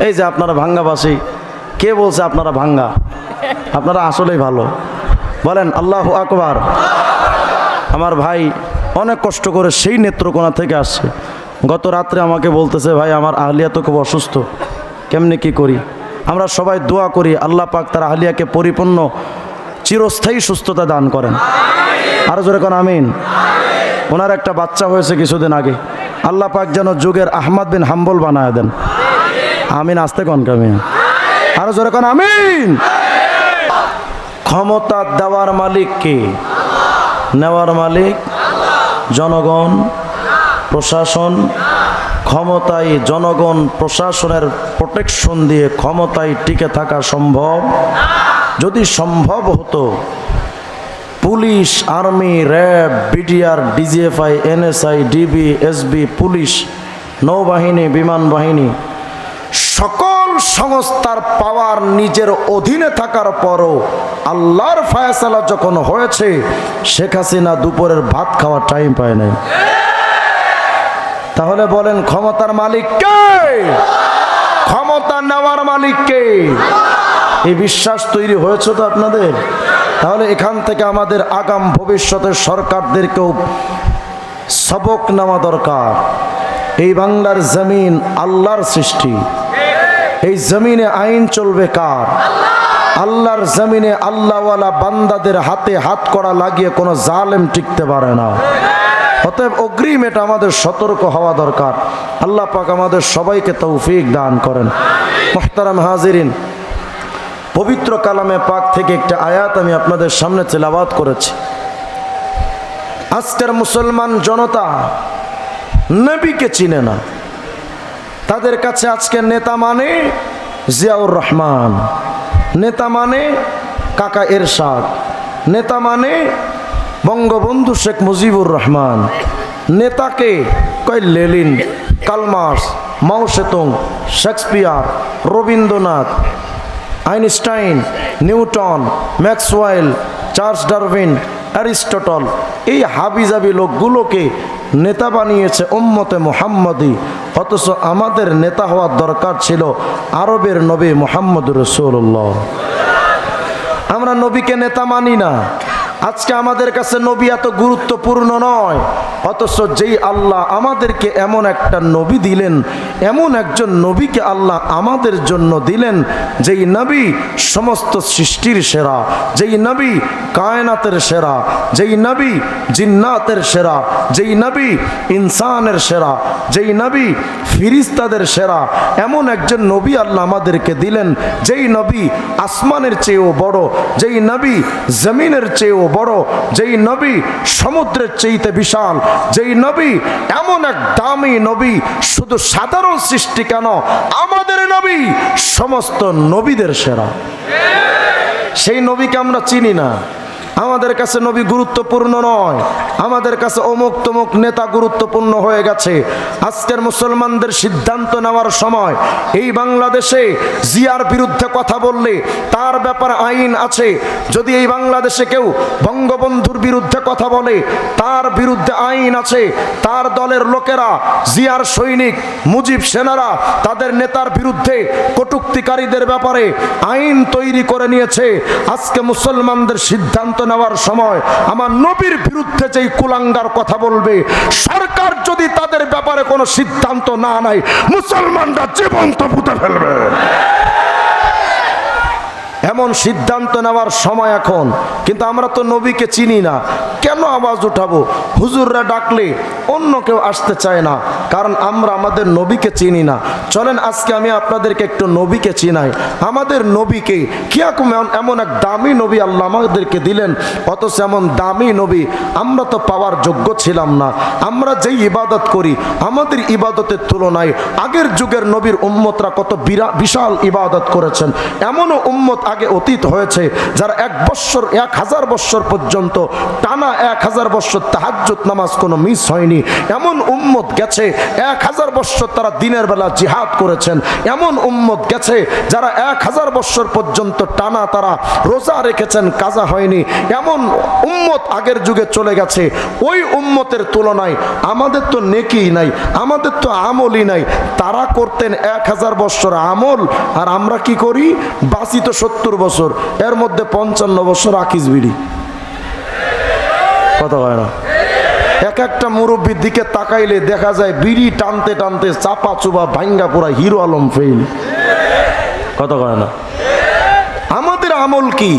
এই যে আপনারা ভাঙ্গাবাসী, কে বলছে আপনারা ভাঙ্গা? আপনারা আসলেই ভালো। বলেন আল্লাহু আকবার। আমার ভাই অনেক কষ্ট করে সেই নেত্রকোনা থেকে আসছে। গত রাত্রে আমাকে বলতেছে, ভাই আমার আহলিয়া তো খুব অসুস্থ, কেমনে কি করি? আমরা সবাই দোয়া করি আল্লাহ পাক তার আহলিয়াকে পরিপূর্ণ চিরস্থায়ী সুস্থতা দান করেন। আরো জোরে কোন আমিন। ওনার একটা বাচ্চা হয়েছে কিছুদিন আগে, আল্লাহ পাক যেন যুগের আহমদ বিন হাম্বল বানায় দেন। আমিন। আসতে কোন কামিন। আরো জোরে কোন আমিন। ক্ষমতা দেওয়ার মালিক কে? নেওয়ার মালিক জনগণ, প্রশাসন। ক্ষমতায় জনগণ প্রশাসনের প্রোটেকশন দিয়ে ক্ষমতায় টিকে থাকা সম্ভব? যদি সম্ভব হতো, police, army, RAB, BDR, DGFI, NSI, DB, SB, police, নৌবাহিনী, বিমান বাহিনী, সকল সংস্থার পাওয়ার নিজের অধীনে থাকার পরও আল্লাহর ফায়সালা যখন হয়েছে, শেখ হাসিনা দুপুরের ভাত খাওয়ার টাইম পায় নাই। তাহলে বলেন ক্ষমতার মালিক কে? ক্ষমতা নেওয়ার মালিক কে? এই বিশ্বাস তৈরি হয়েছে তো আপনাদের? তাহলে এখান থেকে আমাদের আগাম ভবিষ্যতের সরকারদেরকেও সবক নেওয়া দরকার। এই বাংলার জমিন আল্লাহর সৃষ্টি। এই জমিনে আইন চলবে কার? আল্লাহর জমিনে আল্লাহওয়ালা বান্দাদের হাতে হাত কড়া লাগিয়ে কোনো জালেম টিকতে পারে না। অতএব অগ্রিম এটা আমাদের সতর্ক হওয়া দরকার। আল্লাহ পাক আমাদের সবাইকে তৌফিক দান করেন। মুহতারাম হাজিরিন, পবিত্র কালামে পাক থেকে একটা আয়াত আমি আপনাদের সামনে তেলাওয়াত করেছি। আজকের মুসলমান জনতা নবীকে চিনে না। তাদের কাছে আজকে নেতা মানে জিয়াউর রহমান, নেতা মানে কাকা এরশাদ, নেতা মানে বঙ্গবন্ধু শেখ মুজিবুর রহমান। নেতাকে কয় লেনিন, কালমার্স, মাও Zedong, Shakespeare, Rabindranath, Einstein, Newton, Maxwell, Charles Darwin, Aristotle. এই হাবিজাবি লোকগুলোকে নেতা বানিয়েছে উম্মতে মুহাম্মদী। অথচ আমাদের নেতা হওয়ার দরকার ছিল আরবের নবী মুহাম্মদ রাসূলুল্লাহ। আমরা নবীকে নেতা মানি না। আজকে আমাদের কাছে নবী এত গুরুত্বপূর্ণ নয়। অথচ যেই আল্লাহ আমাদেরকে এমন একটা নবী দিলেন, এমন একজন নবীকে আল্লাহ আমাদের জন্য দিলেন, যেই নবী সমস্ত সৃষ্টির সেরা, যেই নবী কায়নাতের সেরা, যেই নবী জিন্নাতের সেরা, যেই নবী ইনসানের সেরা, যেই নবী ফিরিস্তাদের সেরা, এমন একজন নবী আল্লাহ আমাদেরকে দিলেন, যেই নবী আসমানের চেয়েও বড়, যেই নবী জমিনের চেয়েও বড়, যেই নবী সমুদ্রের চেয়েতে বিশাল, যেই নবী এমন এক দামি নবী। শুধু সাধারণ সৃষ্টি কেন, আমাদের নবী সমস্ত নবীদের সেরা। সেই নবীকে আমরা চিনি না। আমাদের কাছে নবী গুরুত্বপূর্ণ নয়, আমাদের কাছে অমুক তমুক নেতা গুরুত্বপূর্ণ হয়ে গেছে। আজকের মুসলমানদের সিদ্ধান্ত নেওয়ার সময় এই বাংলাদেশে জিয়ার বিরুদ্ধে কথা বললে তার ব্যাপারে আইন আছে। যদি এই বাংলাদেশে কেউ বঙ্গবন্ধুর বিরুদ্ধে কথা বলে তার বিরুদ্ধে আইন আছে। তার দলের লোকেরা, জিয়ার সৈনিক, মুজিব সেনারা তাদের নেতার বিরুদ্ধে কটূক্তিকারীদের ব্যাপারে আইন তৈরি করে নিয়েছে। আজকে মুসলমানদের সিদ্ধান্ত নেওয়ার সময় আমার নবীর বিরুদ্ধে যেই কুলাঙ্গার কথা বলবে, সরকার যদি তাদের ব্যাপারে কোনো সিদ্ধান্ত না নেয়, মুসলমানরা জীবন্ত পুঁতে ফেলবে। এমন সিদ্ধান্ত নেওয়ার সময় এখন। কিন্তু আমরা তো নবীকে চিনি না, কেন আওয়াজ উঠাবো? হুজুররা ডাকলে অন্য কেউ আসতে চায় না, কারণ আমরা আমাদের নবীকে চিনি না। চলেন আজকে আমি আপনাদেরকে একটু নবীকে চিনাই। আমাদের নবীকে কিরকম এমন এক দামি নবী আল্লাহ আমাদেরকে দিলেন, অথচ এমন দামি নবী আমরা তো পাওয়ার যোগ্য ছিলাম না। আমরা যেই ইবাদত করি, আমাদের ইবাদতের তুলনায় আগের যুগের নবীর উম্মতরা কত বিশাল ইবাদত করেছেন। এমনও উম্মত আগে অতীত হয়েছে, যারা 1000 বৎসর পর্যন্ত টানা 1000 বৎসর তাহাজ্জুদ নামাজ কোনো মিস হয়নি, এমন উম্মত গেছে 1000 বৎসর তারা দিনের বেলা জিহাদ করেছেন, এমন উম্মত গেছে যারা 1000 বৎসর পর্যন্ত টানা তারা রোজা রেখেছেন, কাজা হয়নি, এমন উম্মত আগের যুগে চলে গেছে। ওই উম্মতের তুলনায় আমাদের তো নেকি নাই, আমাদের তো আমলই নাই। তারা করতেন 1000 বৎসর আমল, আর আমরা কি করি? বাঁচি তো 70 বছর, এর মধ্যে 55 বছর আকিস বিড়ি। কথা হয় না? এক একটা মুরব্বীর দিকে তাকাইলে দেখা যায় বিড়ি টানতে টানতে চাপা চুবা ভাঙ্গা পুরা হিরো আলম ফেল। কথা হয় না? আমাদের আমল কি,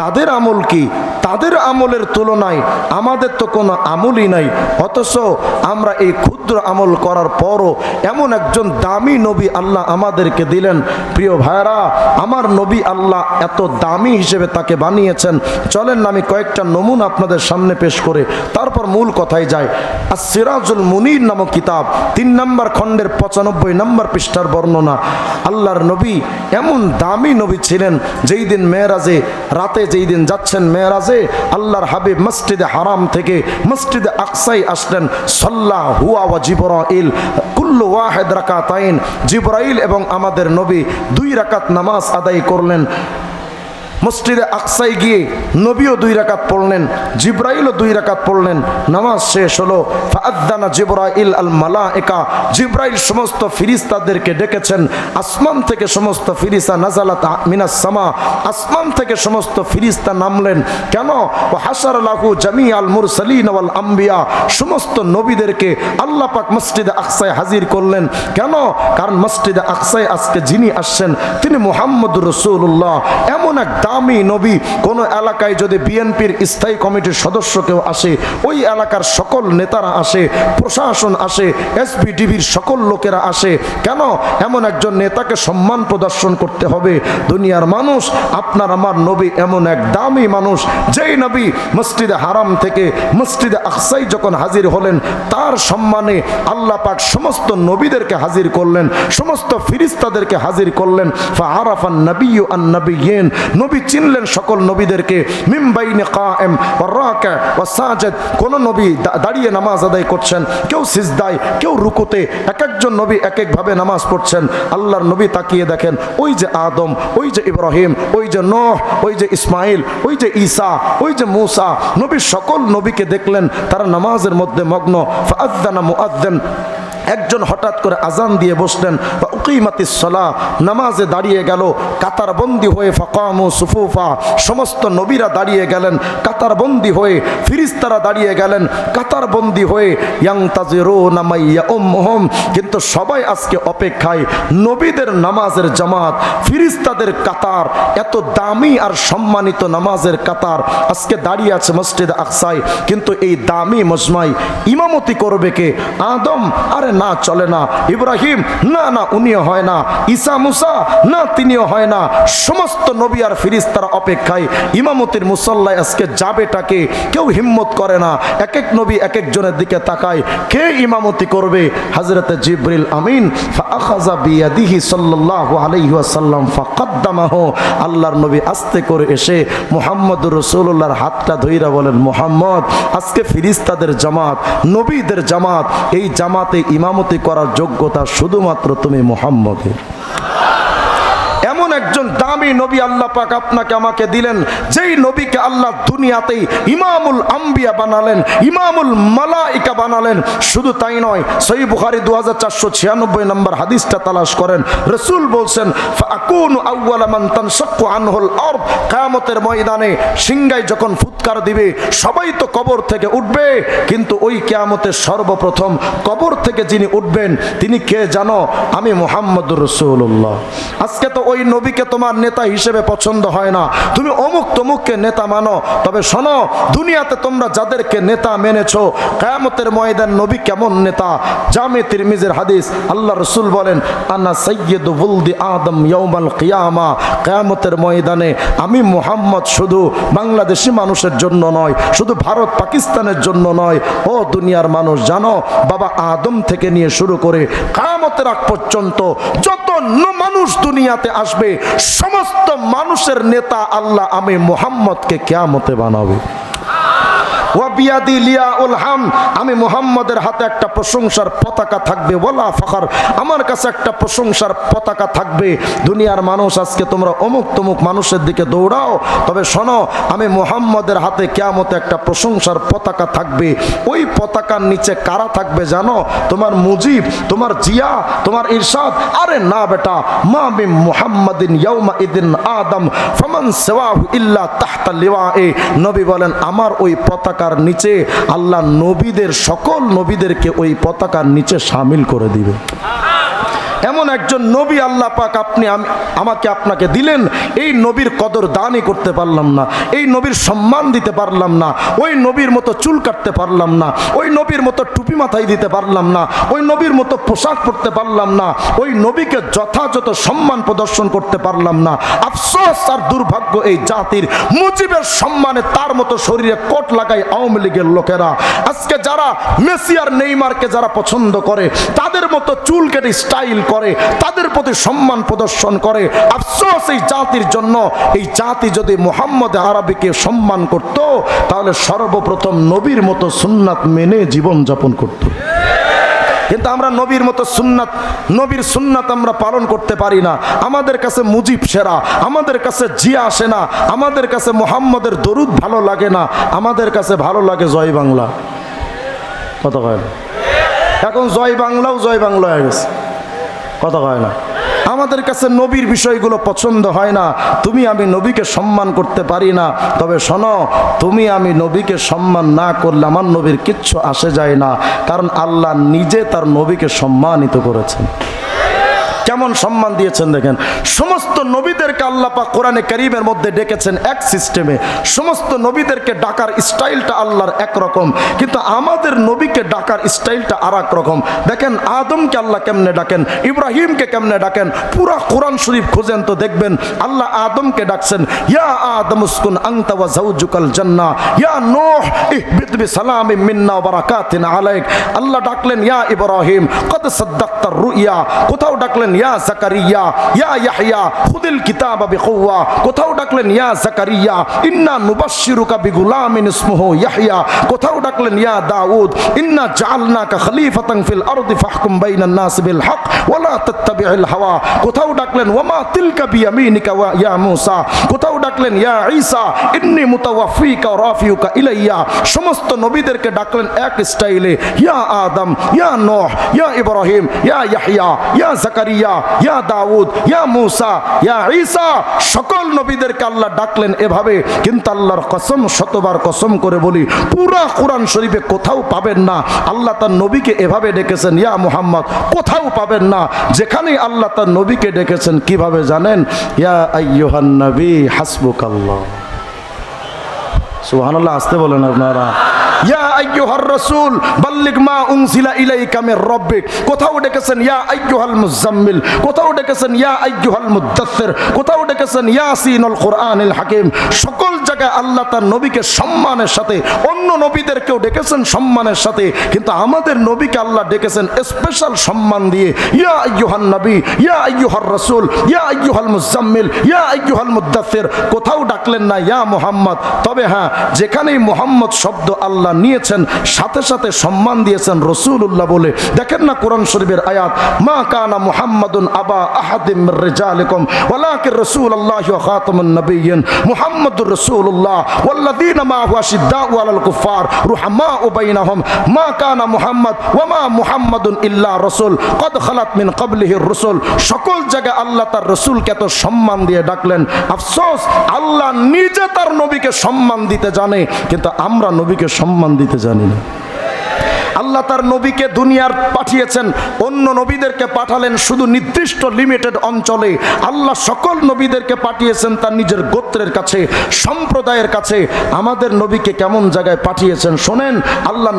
তাদের আমল কি? তাদের আমলের তুলনায় আমাদের তো কোনো আমলই নাই, অথচ আমরা এই ক্ষুদ্র আমল করার পরও এমন একজন দামি নবী আল্লাহ আমাদেরকে দিলেন। প্রিয় ভাইরা, আমার নবী আল্লাহ এত দামি হিসেবে তাকে বানিয়েছেন। চলেন না আমি কয়েকটা নমুনা আপনাদের সামনে পেশ করে তারপর মূল কথায় যাই। আস-সিরাজুল মুনির নামক কিতাব 3 নম্বর খণ্ডের 95 নম্বর পৃষ্ঠার বর্ণনা। আল্লাহর নবী এমন দামি নবী ছিলেন, যেই দিন মেরাজে রাতে যেই দিন যাচ্ছেন মেরাজে, আল্লাহর হাবিব মসজিদে হারাম থেকে মসজিদে আকসায় আসলেন। সাল্লা হুয়া ওয়া জিবরাইল কুল্লু ওয়াহিদ রাকাতাইন। জিবরাইল এবং আমাদের নবী 2 রাকাত নামাজ আদায় করলেন। মসজিদে আকসায় গিয়ে নবীও 2 রাকাত পড়লেন, জিবরাইলও 2 রাকাত পড়লেন। নামাজ শেষ হলো। ফাআযানা জিবরাইল আল মালায়েকা, জিবরাইল সমস্ত ফেরেশতাদেরকে ডেকেছেন। আসমান থেকে সমস্ত ফেরেশতা নাযালাত মিনাস সামা, আসমান থেকে সমস্ত ফেরেশতা নামলেন। কেন? ওয়া হাসার লাহু জামিআল মুরসালিন ওয়াল আম্বিয়া, সমস্ত নবীদেরকে আল্লাহ পাক মসজিদে আকসায় হাজির করলেন। কেন? কারণ মসজিদে আকসায় আজকে যিনি আসছেন তিনি মুহাম্মদুর রাসূলুল্লাহ। এমন এক দামি নবী। কোন এলাকায় যদি বিএনপির স্থায়ী কমিটির সদস্য কেউ আসে, ওই এলাকার সকল নেতারা আসে, প্রশাসন আসে, এসপিডিবির সকল লোকেরা আসে। কেন? এমন একজন নেতাকে সম্মান প্রদর্শন করতে হবে। দুনিয়ার মানুষ, আপনার আমার নবী এমন এক দামি মানুষ, যেই নবী মসজিদে হারাম থেকে মসজিদে আকসায় যখন হাজির হলেন, তার সম্মানে আল্লাহ পাক সমস্ত নবীদেরকে হাজির করলেন, সমস্ত ফেরেশতাদেরকে হাজির করলেন। ফাআরাফান নাবিয়্যু আন নাবিয়্যিন, নবী চিনলেন সকল নবীদেরকে। মিন বাইনি কায়েম ওয়া রাকি ওয়া সাজিদ, কোন নবী দাঁড়িয়ে নামাজ আদায় করছেন, কেউ সিজদায়, কেউ রুকুতে, এক একজন নবী এক এক ভাবে নামাজ পড়ছেন। আল্লাহর নবী তাকিয়ে দেখেন, ওই যে আদম, ওই যে ইব্রাহিম, ওই যে নূহ, ওই যে ইসমাইল, ওই যে ঈসা, ওই যে মূসা, নবী সকল নবীকে দেখলেন তারা নামাজের মধ্যে মগ্ন। ফাআযানা মুআজ্জিন, একজন হঠাৎ করে আজান দিয়ে বসলেন। উকিমাতিস সালাহ, নামাজে দাঁড়িয়ে গেল কাতারবন্দি হয়ে। ফাকামু সুফুফা, সমস্ত নবীরা দাঁড়িয়ে গেলেন কাতারবন্দি হয়ে, ফেরেশতারা দাঁড়িয়ে গেলেন কাতারবন্দি হয়ে। ইয়ানতাজিরুনা মাইয়া উম্মুহুম, কিন্তু সবাই আজকে অপেক্ষায় নবীদের নামাজের জামাত, ফেরেশতাদের কাতার, এত দামি আর সম্মানিত নামাজের কাতার আজকে দাঁড়িয়ে আছে মসজিদ আকসায়। কিন্তু এই দামি মজমায় ইমামতি করবে কে? আদম? আরে না, চলে না। ইব্রাহিম? না না, উনিও হয় না। ঈসা মুসা? না, তিনিও হয় না। সমস্ত নবী আর ফেরেশতারা অপেক্ষায়। ইমামতির মুসল্লায় আজকে যাবেটাকে কেউ হিম্মত করে না। এক এক নবী এক একজনের দিকে তাকায়, কে ইমামতি করবে? হযরতে জিবরিল আমিন ফাআখাযা বিয়াদিহি সাল্লাল্লাহু আলাইহি ওয়াসাল্লাম ফাকাদ্দামাহু, আল্লাহর নবী আস্তে করে এসে মুহাম্মদুর রাসূলুল্লাহর হাতটা ধইরা বলেন, মুহাম্মদ, আজকে ফেরেশতাদের জামাত, নবীদের জামাত, এই জামাতে ইমামতি করার যোগ্যতা শুধুমাত্র তুমি মুহাম্মদের। এমন একজন দামি নবী আল্লাহ পাক আপনাকে আমাকে দিলেন, যেই নবীকে আল্লাহ দুনিয়াতেই ইমামুল আম্বিয়া বানালেন, ইমামুল মালাইকা বানালেন। শুধু তাই নয়, সহিহ বুখারী 2496 নম্বর হাদিসটা তালাশ করেন। রাসূল বলছেন, ফাআকুনু আউওয়ালা মান তানশাক্কু আনহুল আরদ, কিয়ামতের ময়দানে সিংহায় যখন ফুৎকার দিবে, সবাই তো কবর থেকে উঠবে, কিন্তু ওই কিয়ামতের সর্বপ্রথম কবর থেকে যিনি উঠবেন তিনি কে জানো? আমি মুহাম্মদুর রাসূলুল্লাহ। আজকে তো ওই নবীকে তোমার নেতা হিসেবে পছন্দ হয় না, তুমি অমুক তমুককে নেতা মানো। তবে শোনো, দুনিয়াতে তোমরা যাদেরকে নেতা মেনেছো, কিয়ামতের ময়দান নবী কেমন নেতা? জামে তিরমিজির হাদিস, আল্লাহ রাসূল বলেন, আনা সাইয়্যিদু ওয়ালদি আদম ইয়াউমাল কিয়ামা, কিয়ামতের ময়দানে আমি মুহাম্মদ শুধু বাংলাদেশি মানুষের জন্য নয়, শুধু ভারত পাকিস্তানের জন্য নয়, ও দুনিয়ার মানুষ জানো, বাবা আদম থেকে নিয়ে শুরু করে কিয়ামতের আগ পর্যন্ত যত মানুষ দুনিয়া দুনিয়াতে আসবে, সমস্ত মানুষের নেতা আল্লাহ আমি মুহাম্মদকে কিয়ামতে বানাবে। ওয়াবিয়াদি লিয়াউল হাম, আমি মুহাম্মদের হাতে একটা প্রশংসার পতাকা থাকবে, ওয়ালা ফখর, আমার কাছে একটা প্রশংসার পতাকা থাকবে। দুনিয়ার মানুষ আজকে তোমরা অমুক তমুক মানুষের দিকে দৌড়াও, তবে শোনো আমি মুহাম্মদের হাতে কিয়ামতে একটা প্রশংসার পতাকা থাকবে। ওই পতাকার নিচে কারা থাকবে জানো? তোমার মুজিব, তোমার জিয়া, তোমার ইরশাদ। আরে না বেটা, মা মিন মুহাম্মাদিন ইয়াউমা ইদিন আদম ফামান সিওয়াহু ইল্লা তাহতা লিওয়ায়ে। নবী বলেন আমার ওই পতাকার নিচে আল্লাহ নবীদের, সকল নবীদেরকে ওই পতাকার নিচে শামিল করে দিবে। এমন একজন নবী আল্লাহ পাক আপনি আমাকে আপনাকে দিলেন, এই নবীর কদর দানই করতে পারলাম না, এই নবীর সম্মান দিতে পারলাম না, ওই নবীর মতো চুল কাটতে পারলাম না, ওই নবীর মতো টুপি মাথায় দিতে পারলাম না, ওই নবীর মতো পোশাক পরতে পারলাম না, ওই নবীকে যথাযথ সম্মান প্রদর্শন করতে পারলাম না। আফসোস আর দুর্ভাগ্য এই জাতির, মুজিবের সম্মানে তার মতো শরীরে কোট লাগায় আওয়ামী লীগের লোকেরা। আজকে যারা মেসি আর নেইমারকে যারা পছন্দ করে, তাদের মতো চুল কেটে স্টাইল করে, তাদের প্রতি সম্মান প্রদর্শন করে। আফসোস এই জাতির জন্য। এই জাতি যদি মুহাম্মদ আরবিকে সম্মান করত, তাহলে সর্বপ্রথম নবীর মতো সুন্নাত মেনে জীবন যাপন করত। কিন্তু আমরা নবীর মতো সুন্নাত, নবীর সুন্নাত আমরা পালন করতে পারি না। আমাদের কাছে মুজিব সেরা, আমাদের কাছে জিয়া আসে না, আমাদের কাছে মুহাম্মদের দরুদ ভালো লাগে না, আমাদের কাছে ভালো লাগে জয় বাংলা। কথা কয় না? এখন জয় বাংলাও জয় বাংলা হয়ে গেছে। কথা হয় না? আমাদের কাছে নবীর বিষয়গুলো পছন্দ হয় না। তুমি আমি নবীকে সম্মান করতে পারি না। তবে শোনো, তুমি আমি নবীকে সম্মান না করলে আমার নবীর কিচ্ছু আসে যায় না, কারণ আল্লাহ নিজে তার নবীকে সম্মানিত করেছেন। কেমন সম্মান দিয়েছেন দেখেন। সমস্ত নবীদেরকে আল্লাহ পাক কোরআনে কারীমের মধ্যে ডেকেছেন এক সিস্টেমে, সমস্ত নবীদেরকে ডাকার স্টাইলটা আল্লাহর একরকম, কিন্তু আমাদের নবীকে ডাকার স্টাইলটা আর এক রকম। দেখেন আদমকে আল্লাহ কেমনে ডাকেন, ইব্রাহিমকে কেমনে ডাকেন। পুরা কোরআন শরীফ খোঁজেন তো দেখবেন আল্লাহ আদমকে ডাকছেন ইয়া আদম উসকুন আনতা ওয়া যাওজুকাল জান্নাহ, ইয়া নূহ ইহবিত বিসালামিন মিন্না ওয়া বারাকাতিন আলাইক। আল্লাহ ডাকলেন ইয়া ইব্রাহিম কদ সাদ্দাকতার রুইয়া। কোথাও ডাকলেন ইয়া জাকারিয়া, ইয়া ইয়াহইয়া খুদিল কিতাবা বিকুওয়া। কোথাও ডাকলেন ইয়া জাকারিয়া ইন্না নুবাশশিরুকা বিগুলামিন ইসমুহু ইয়াহইয়া। কোথাও ডাকলেন ইয়া দাউদ ইন্না জাআলনাকা খলিফাতান ফিল আরদি ফাহকুম বাইনান নাস বিল হক ওয়া লা তাত্তাবিউল হাওয়া। কোথাও ডাকলেন ওয়ামা তিলকা বিয়ামিনিকা ওয়া ইয়া মূসা। কোথাও ডাকলেন ইয়া ঈসা ইন্নী মুতাওয়াফিকা ওয়া রাফিউকা ইলাইয়া। সমস্ত নবীদেরকে ডাকলেন এক স্টাইলে, ইয়া আদম, ইয়া নূহ, ইয়া ইব্রাহিম, ইয়া ইয়াহইয়া, ইয়া জাকারিয়া, ইয়া দাউদ, ইয়া মূসা, ইয়া ঈসা। সকল নবীদেরকে আল্লাহ ডাকলেন এভাবে। কিন্তু আল্লাহর কসম, শতবার কসম করে বলি, পুরা কোরআন শরীফে কোথাও পাবেন না আল্লাহ তার নবীকে এভাবে ডেকেছেন ইয়া মুহাম্মদ। কোথাও পাবেন না। যেখানেই আল্লাহ তার নবীকে ডেকেছেন কিভাবে জানেন? ইয়া আইয়ুহান নবী হাসবুকাল্লাহ। সুবহানাল্লাহ, আসতে বলেন আপনারা। ইয়া আইয়ুহার রাসূল বাল্লিগ মা উনজিলা ইলাইকা মির রাব্বিক। কোথাও ডেকেছেন ইয়া আইয়ুহাল মুজাম্মিল, কোথাও ডেকেছেন ইয়া আইয়ুহাল মুদ্দাসসির, কোথাও ডেকেছেন ইয়াসিনুল কুরআনিল হাকিম। সকল জায়গায় আল্লাহ তার নবীকে সম্মানের সাথে, অন্য নবীদেরকেও ডেকেছেন সম্মানের সাথে, কিন্তু আমাদের নবীকে আল্লাহ ডেকেছেন স্পেশাল সম্মান দিয়ে। ইয়া আইয়ুহান নবী, ইয়া আইয়ুহার রাসূল, ইয়া আইয়ুহাল মুজাম্মিল, ইয়া আইয়ুহাল মুদ্দাসসির। কোথাও ডাকলেন না ইয়া মুহাম্মদ। তবে হ্যাঁ, যেখানেই মুহাম্মদ শব্দ আল্লাহ নিয়েছেন সাথে সাথে সম্মান দিয়েছেন রাসূলুল্লাহ বলে। দেখেন না কোরআন শরীফের আয়াত, মা কানা মুহাম্মাদুন আবা আহাদিম মির রিজালিকুম ওয়ালাকিন রাসূলুল্লাহি ওয়া খাতামুন নবিয়্যিন মুহাম্মাদুর রাসূলুল্লাহ ওয়াল্লাযীনা মা'হু আশিদ্দাউ আলাল কুফার রুহামাউ বাইনাহুম মা কানা মুহাম্মদ ওয়া মা মুহাম্মাদুন ইল্লা রাসূল কদ খালাত মিন ক্বাবলিহির রাসূল। সকল জায়গায় আল্লাহ তার রাসূলকে এত সম্মান দিয়ে ডাকলেন। আফসোস, আল্লাহ নিজে তার নবীকে সম্মান দিতে জানে, কিন্তু আমরা নবীকে সম্মান দিতে জানি না। আল্লাহ তার নবীকে দুনিয়ার পাঠিয়েছেন, অন্য নবীদেরকে পাঠালেন শুধু নির্দিষ্ট লিমিটেড অঞ্চলে। আল্লাহ সকল নবীদেরকে পাঠিয়েছেন তার নিজের গোত্রের কাছে, সম্প্রদায়ের কাছে। আমাদের নবীকে কেমন জায়গায় পাঠিয়েছেন শোনেন। আল্লাহ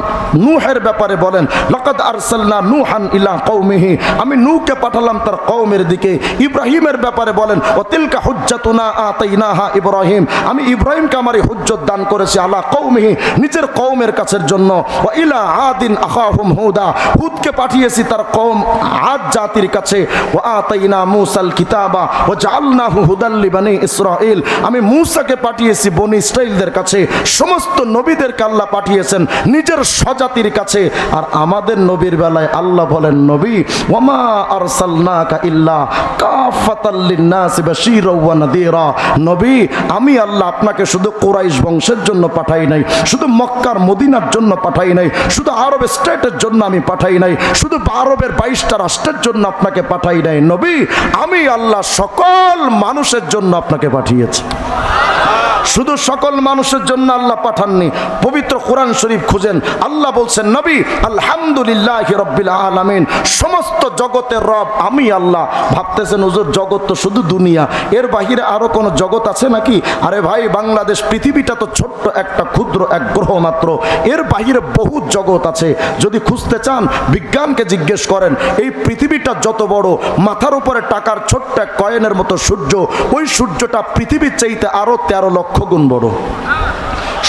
নূহের ব্যাপারে বলেন, লাকাদ আরসালনা নূহান ইলা কওমিহি, আমি নূহকে পাঠালাম তার কওমের দিকে। ইব্রাহিমের ব্যাপারে বলেন, ওয়া তিলকা হুজ্জাতুনা আতাইনাহা ইব্রাহিম, আমি ইব্রাহিমকে আমার হুজ্জত দান করেছি আলা কওমিহি, নিজের কওমের কাছের জন্য। ওয়া ইলা আদিন আদিন আখাহুম হুদা, হুদকে পাঠিয়েছি তার কওম আদ জাতির কাছে। ওয়া আতাইনা মূসাল কিতাবা ওয়া জাআলনাহু হুদাল লিবানি ইসরাঈল, আমি মূসাকে পাঠিয়েছি বনি ইসরাঈলদের কাছে। সমস্ত নবীদেরকে আল্লাহ পাঠিয়েছেন নিজের স্বজাতির কাছে। আর আমাদের নবীর বেলায় আল্লাহ বলেন, নবী ওয়ামা আরসালনাকা ইল্লা কাফাতাল লিন্নাসি বাশীরা ওয়া নাযীরা, নবী আমি আল্লাহ আপনাকে শুধু কুরাইশ বংশের জন্য পাঠাই নাই, শুধু মক্কার মদিনার জন্য পাঠাই নাই, শুধু আরব স্টেটের জন্য আমি পাঠাই নাই, শুধু আরবের 22টা রাষ্ট্রের জন্য আপনাকে পাঠাই নাই। নবী আমি আল্লাহ সকল মানুষের জন্য আপনাকে পাঠিয়েছি। শুধু সকল মানুষের জন্য আল্লাহ পাঠাননি। পবিত্র কোরআন শরীফ খুঁজেন, আল্লাহ বলছেন, নবী আলহামদুলিল্লাহি রাব্বিল আলামিন, সমস্ত জগতের রব আমি আল্লাহ। ভাবতেছেন হুজুর জগৎ তো শুধু দুনিয়া, এর বাহিরে আরো কোনো জগৎ আছে নাকি? আরে ভাই, বাংলাদেশ পৃথিবীটা তো ছোট্ট একটা ক্ষুদ্র এক গ্রহ মাত্র, এর বাহিরে বহু জগৎ আছে। যদি খুঁজতে চান বিজ্ঞানকে জিজ্ঞেস করেন, এই পৃথিবীটা যত বড়, মাথার উপরে টাকার ছোট্ট এক কয়েনের মতো সূর্য, ওই সূর্যটা পৃথিবীর চাইতে আরো 13 লক্ষ গুণ বড়।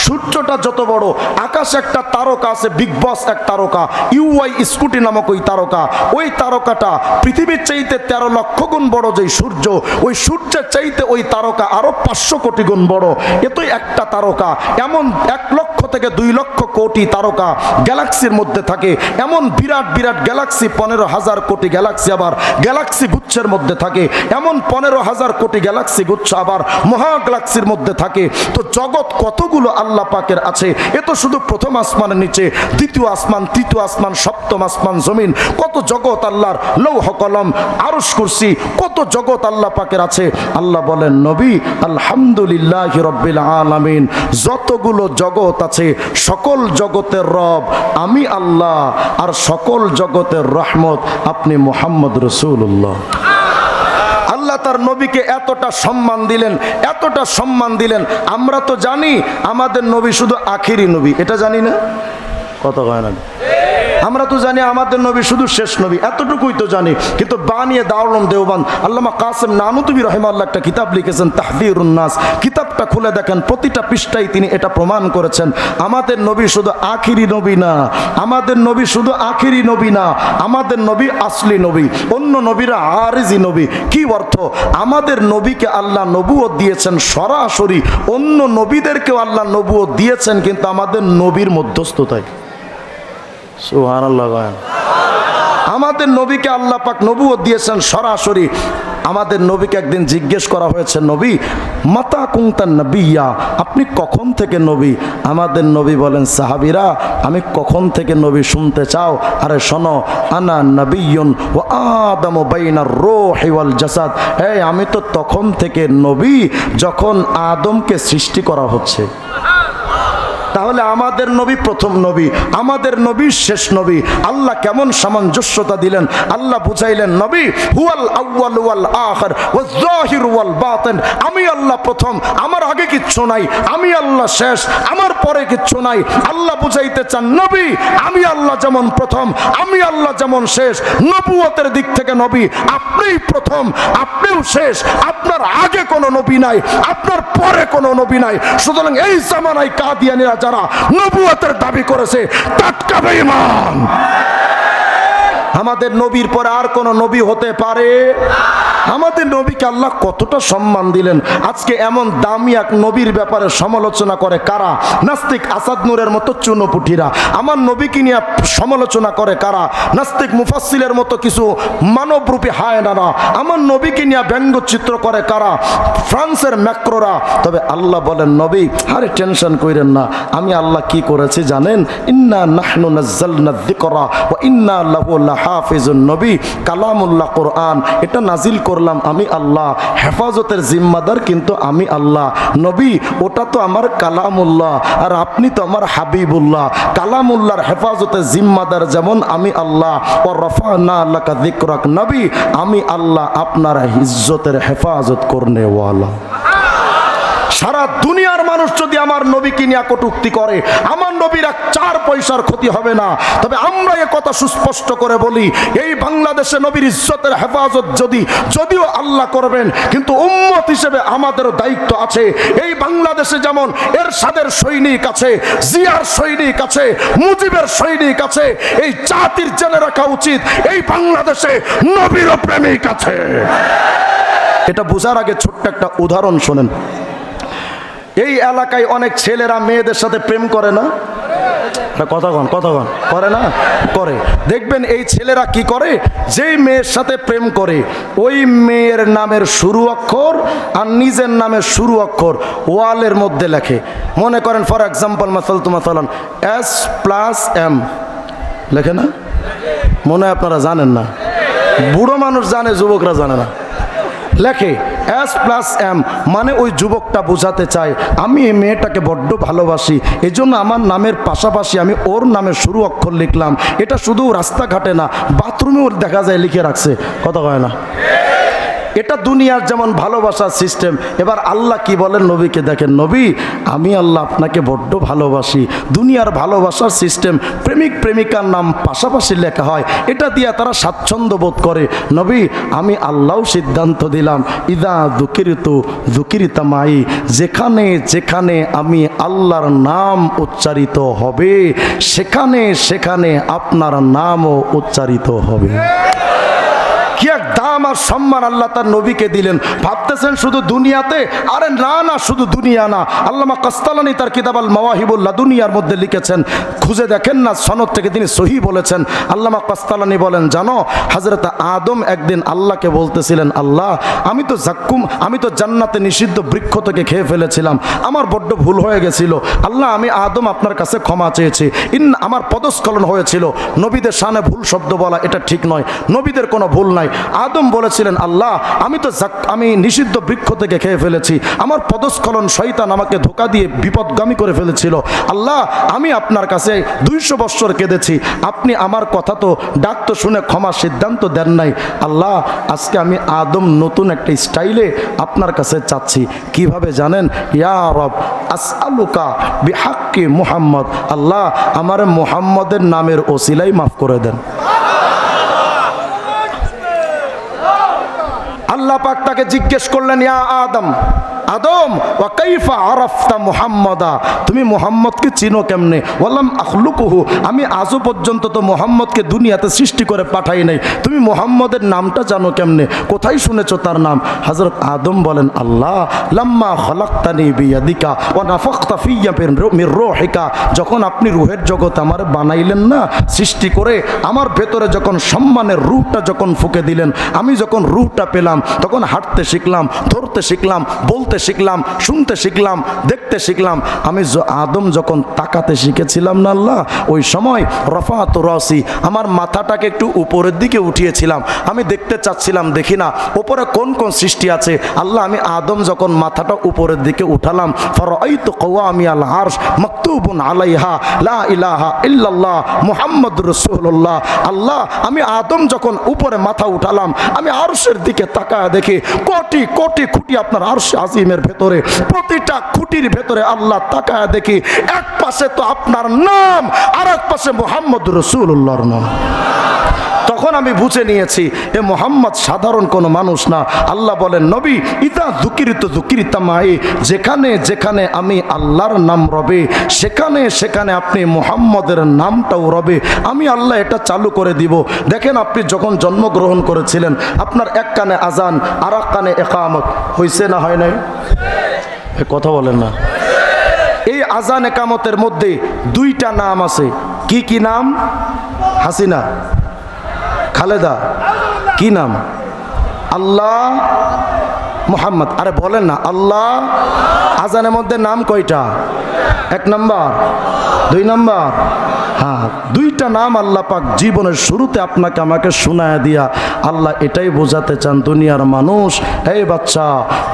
সূর্যটা যত বড়, আকাশে একটা তারকা আছে, বিগ বস এক তারকা, ইউআই স্কুটি নামক ওই তারকা, ওই তারকাটা পৃথিবীর চাইতে 13 লক্ষ গুণ বড়। যেই সূর্য, ওই সূর্যের চাইতে ওই তারকা আরো 500 কোটি গুণ বড়। এতই একটা তারকা। এমন 1 লক্ষ থেকে 2 লক্ষ কোটি তারকা গ্যালাক্সির মধ্যে থাকে। এমন বিরাট বিরাট গ্যালাক্সি, 15,000 কোটি গ্যালাক্সি আবার গ্যালাক্সি গুচ্ছের মধ্যে থাকে। এমন 15,000 কোটি গ্যালাক্সি গুচ্ছ আবার মহা গ্যালাক্সির মধ্যে থাকে। তো জগৎ কতগুলো আল্লাহ পাকের আছে, এ তো শুধু প্রথম আসমানের নিচে, দ্বিতীয় আসমান, তৃতীয় আসমান, সপ্তম আসমান, জমিন, কত জগৎ আল্লাহর, লৌহ কলম, আরশ কুরসি, কত জগৎ আল্লাহ পাকের আছে। আল্লাহ বলেন, নবী আলহামদুলিল্লাহি রাব্বিল আলামিন, যতগুলো জগৎ আছে সকল জগতের রব আমি আল্লাহ, আর সকল জগতের রহমত আপনি মুহাম্মদ রাসূলুল্লাহ। আল্লাহ তার নবীকে এতটা সম্মান দিলেন, এতটা সম্মান দিলেন। আমরা তো জানি আমাদের নবী শুধু আখিরি নবী, এটা জানি না? কত কয় না? আমরা তো জানি আমাদের নবী শুধু শেষ নবী, এতটুকুই তো জানি। কিন্তু বানিয়ে দারুল দেওবান আল্লামা কাসেম নানুতুবি রহিমাহুল্লাহ একটা কিতাব লিখেছেন, তাহযীরুন নাস। কিতাবটা খুলে দেখেন, প্রতিটা পৃষ্ঠায় তিনি এটা প্রমাণ করেছেন, আমাদের নবী শুধু আখিরি নবী না, আমাদের নবী শুধু আখিরি নবী না, আমাদের নবী আসলি নবী। অন্য নবীরা আরজি নবী। কি অর্থ? আমাদের নবীকে আল্লাহ নবুয়ত দিয়েছেন সরাসরি, অন্য নবীদেরকেও আল্লাহ নবুয়ত দিয়েছেন কিন্তু আমাদের নবীর মধ্যস্থতায়। সুবহানাল্লাহ। আমাদের নবীকে আল্লাহ পাক নবুয়ত দিয়েছেন সরাসরি। আমাদের নবীকে একদিন জিজ্ঞেস করা হয়েছে, নবী মাতা কুনতান নবিয়্যা, আপনি কখন থেকে নবী? আমাদের নবী বলেন, সাহাবীরা আমি কখন থেকে নবী শুনতে চাও? আরে শোনো, আনা নবিয়্যুন ওয়া আদামু বাইনার রূহি ওয়াল জাসাদ, এই আমি তো তখন থেকে নবী যখন আদমকে সৃষ্টি করা হচ্ছে। তাহলে আমাদের নবী প্রথম নবী, আমাদের নবী শেষ নবী। আল্লাহ কেমন সামঞ্জস্যতা দিলেন! আল্লাহ বুঝাইলেন, নবী হুয়াল আউয়াল ওয়াল আখির ওয়াজ যাহির ওয়াল বাতিন, আমি আল্লাহ প্রথম, আমার আগে কিচ্ছু নাই, আমি আল্লাহ শেষ, আমার পরে কিচ্ছু নাই। আল্লাহ বুঝাইতে চান, নবী আমি আল্লাহ যেমন প্রথম, আমি আল্লাহ যেমন শেষ। নবুয়তের দিক থেকে নবী আপনিই প্রথম, আপনিও শেষ, আপনার আগে কোনো নবী নাই, আপনার পরে কোনো নবী নাই। সুতরাং এই জামানায় কাদিয়ানীরা যারা নবুয়তের দাবি করেছে, টাটকা বেঈমান। আমাদের নবীর পরে আর কোন নবী হতে পারে? আমাদের নবীকে আল্লাহ কতটা সম্মান দিলেন। আজকে এমন দামি এক নবীর ব্যাপারে সমালোচনা করে কারা? নাস্তিক আসাদ নূরের মতো চুনোপুটিরা। আমার নবীকে নিয়ে সমালোচনা করে কারা? নাস্তিক মুফাসসিলের মতো কিছু মানবরূপী হায়নারা। আমার নবীকে নিয়ে ব্যঙ্গচিত্র করে কারা? ফ্রান্সের ম্যাক্রোরা। তবে আল্লাহ বলেন, নবী আরে টেনশন কইরেন না, আমি আল্লাহ কি করেছি জানেন? ইন্না নাহনু নাযালনা যিকরা ওয়া ইন্না লাহু লাহাফিজুন। নবী কালামুল্লাহ, কোরআন, এটা নাজিল করলাম আমি আল্লাহ, হেফাজতের জিম্মাদার কিন্তু আমি আল্লাহ। নবী ওটা তো আমার কালামুল্লাহ, আর আপনি তো আমার হাবিবুল্লাহ। কালামুল্লাহর হেফাজতের জিম্মাদার যেমন আমি আল্লাহ, ও রাফা'না লাকা যিকরাক, নবী আমি আল্লাহ আপনার ইজ্জতের হেফাজত করনেওয়ালা। সারা দুনিয়ার মানুষ যদি আমার নবীকে নিয়ে কটূক্তি করে, আমার নবীর এক 4 পয়সার ক্ষতি হবে না। তবে আমরা এ কথা সুস্পষ্ট করে বলি, এই বাংলাদেশে নবীর ইজ্জতের হেফাজত যদিও আল্লাহ করবেন, কিন্তু উম্মত হিসেবে আমাদেরও দায়িত্ব আছে। এই বাংলাদেশে যেমন এরশাদের সৈনিক আছে, জিয়ার সৈনিক আছে, মুজিবের সৈনিক আছে, এই জাতির জেনে রাখা উচিত এই বাংলাদেশে নবীর প্রেমিক আছে। এটা বোঝার আগে ছোট্ট একটা উদাহরণ শোনেন। এই এলাকায় অনেক ছেলেরা মেয়েদের সাথে প্রেম করে না? কথাগণ করে না? করে। দেখবেন এই ছেলেরা কি করে, যেই মেয়ের সাথে প্রেম করে ওই মেয়ের নামের শুরু অক্ষর আর নিজের নামের শুরু অক্ষর ওয়ালের মধ্যে লেখে। মনে করেন ফর এক্সাম্পল মাসালান S+M লেখে না? মনে হয় আপনারা জানেন না, বুড়ো মানুষ জানে, যুবকরা জানে না। লেখে S+M, মানে ওই যুবকটা বোঝাতে চায় আমি এই মেয়েটাকে বড্ড ভালোবাসি, এই জন্য আমার নামের পাশাপাশি আমি ওর নামের শুরু অক্ষর লিখলাম। এটা শুধু রাস্তাঘাটে না, বাথরুমেও দেখা যায় লিখে রাখছে। কথা কয় না? এটা দুনিয়ার যেমন ভালোবাসার সিস্টেম। এবার আল্লাহ কি বলেন নবীকে, দেখেন নবী, আমি আল্লাহ আপনাকে বড্ড ভালোবাসি। দুনিয়ার ভালোবাসার সিস্টেম, প্রেমিক প্রেমিকার নাম পাশাপাশি লেখা হয়, এটা দিয়ে তারা স্বাচ্ছন্দ্য বোধ করে। নবী, আমি আল্লাহও সিদ্ধান্ত দিলাম, ইদা যুকিরিতা মাই, যেখানে যেখানে আমি আল্লাহর নাম উচ্চারিত হবে সেখানে সেখানে আপনার নামও উচ্চারিত হবে। কি এক দাম আর সম্মান আল্লাহ তার নবীকে দিলেন। ভাবতেছেন শুধু দুনিয়াতে? আরে না না, শুধু দুনিয়া না। আল্লামা কাস্তালানি তার কিতাব আল মাওয়াহিবুল লাদুনিয়ার মধ্যে লিখেছেন, খুঁজে দেখেন না, সনদ থেকে তিনি সহি বলেছেন। আল্লামা কাস্তালানি বলেন, জানো হযরত আদম একদিন আল্লাহকে বলতেছিলেন, আল্লাহ আমি তো জান্নাতে নিষিদ্ধ বৃক্ষ থেকে খেয়ে ফেলেছিলাম, আমার বড্ড ভুল হয়ে গেছিল। আল্লাহ, আমি আদম আপনার কাছে ক্ষমা চেয়েছি, আমার পদস্খলন হয়েছিল। নবীদের শানে ভুল শব্দ বলা এটা ঠিক নয়, নবীদের কোনো ভুল নাই। আদম বলেছিলেন, আল্লাহ আমি নিষিদ্ধ বৃক্ষ থেকে খেয়ে ফেলেছি, আমার পদস্খলন, শয়তান আমাকে ধোঁকা দিয়ে বিপদগামী করে ফেলেছিল। আল্লাহ, আমি আপনার কাছে 200 বৎসর কেঁদেছি, আপনি আমার কথা তো ডাক তো শুনে ক্ষমার সিদ্ধান্ত দেন নাই। আল্লাহ, আজকে আমি আদম নতুন একটা স্টাইলে আপনার কাছে চাচ্ছি। কিভাবে জানেন? ইয়া রব আসআলুকা বিহাক্কি মুহাম্মদ, আল্লাহ আমার মুহাম্মদের নামের ওসিলাই মাফ করে দেন। আল্লাহ পাক তাকে জিজ্ঞেস করলেন, ইয়া আদম, আদম ওয়া কাইফা আরাফতা মুহাম্মাদা, তুমি মুহাম্মদকে চিনো কেমনে? ওয়ালাম আখলুকুহু, আমি আজও পর্যন্ত তো মুহাম্মদকে দুনিয়াতে সৃষ্টি করে পাঠাই নাই, তুমি মুহাম্মদের নামটা জানো কেমনে? কোথায় শুনেছো তার নাম? হযরত আদম বলেন, আল্লাহ লাম্মা খলাকতানি বিয়াদিকা ওয়া নাফাখতা ফিয়া মির রূহিকা, যখন আপনি রূহের জগৎ আমার বানাইলেন না, সৃষ্টি করে আমার ভেতরে যখন সম্মানের রূহটা যখন ফুঁকে দিলেন, আমি যখন রূহটা পেলাম তখন হাঁটতে শিখলাম, ধরতে শিখলাম, বলতে শিখলাম, শুনতে শিখলাম, দেখতে শিখলাম। আমি আদম যখন তাকাতে শিখেছিলাম না আল্লাহ, ওই সময় রফাত রাসি, আমার মাথাটাকে একটু উপরের দিকে উঠিয়েছিলাম, আমি দেখতে চাচ্ছিলাম, দেখি না উপরে কোন কোন সৃষ্টি আছে। আল্লাহ, আমি আদম যখন মাথাটা উপরের দিকে উঠালাম, ফারাআইতু কওয়ামিয়াল আরশ মাকতুবুন আলাইহা লা ইলাহা ইল্লাল্লাহ মুহাম্মাদুর রাসূলুল্লাহ। আল্লাহ, আমি আদম যখন উপরে মাথা উঠালাম, আমি আরশের দিকে তাকায় দেখি কোটি কোটি খুঁটি আপনার আরশ আজিমের ভেতরে, প্রতিটা খুঁটির ভেতরে আল্লাহ তাকায় দেখি এক পাশে তো আপনার নাম, আর এক পাশে মুহাম্মদুর রাসূলুল্লাহর নাম। তখন আমি বুঝে নিয়েছি এ মুহাম্মদ সাধারণ কোনো মানুষ না। আল্লাহ বলেন, নবী, ইদা যুকিরিতা মাই, যেখানে যেখানে আমি আল্লাহর নাম রবে সেখানে সেখানে আপনি মুহাম্মদের নামটাও রবে। আমি আল্লাহ এটা চালু করে দিব। দেখেন, আপনি যখন জন্মগ্রহণ করেছিলেন আপনার এক কানে আজান আর এক কানে ইকামত হয়েছে না হয় নাই? কথা বলেন না। এই আজান একামতের মধ্যে 2টা নাম আছে। কি কি নাম? হাসিনা, খালেদা, কি নাম? আল্লাহ, মুহাম্মদ। আরে বলেন না, আল্লাহ। আজানের মধ্যে নাম কয়টা? 1 নম্বর, 2 নম্বর। হ্যাঁ, 2টা নাম আল্লাহ পাক জীবনের শুরুতে আপনাকে আমাকে শোনায় দিয়া আল্লাহ এটাই বোঝাতে চান, দুনিয়ার মানুষ, এই বাচ্চা,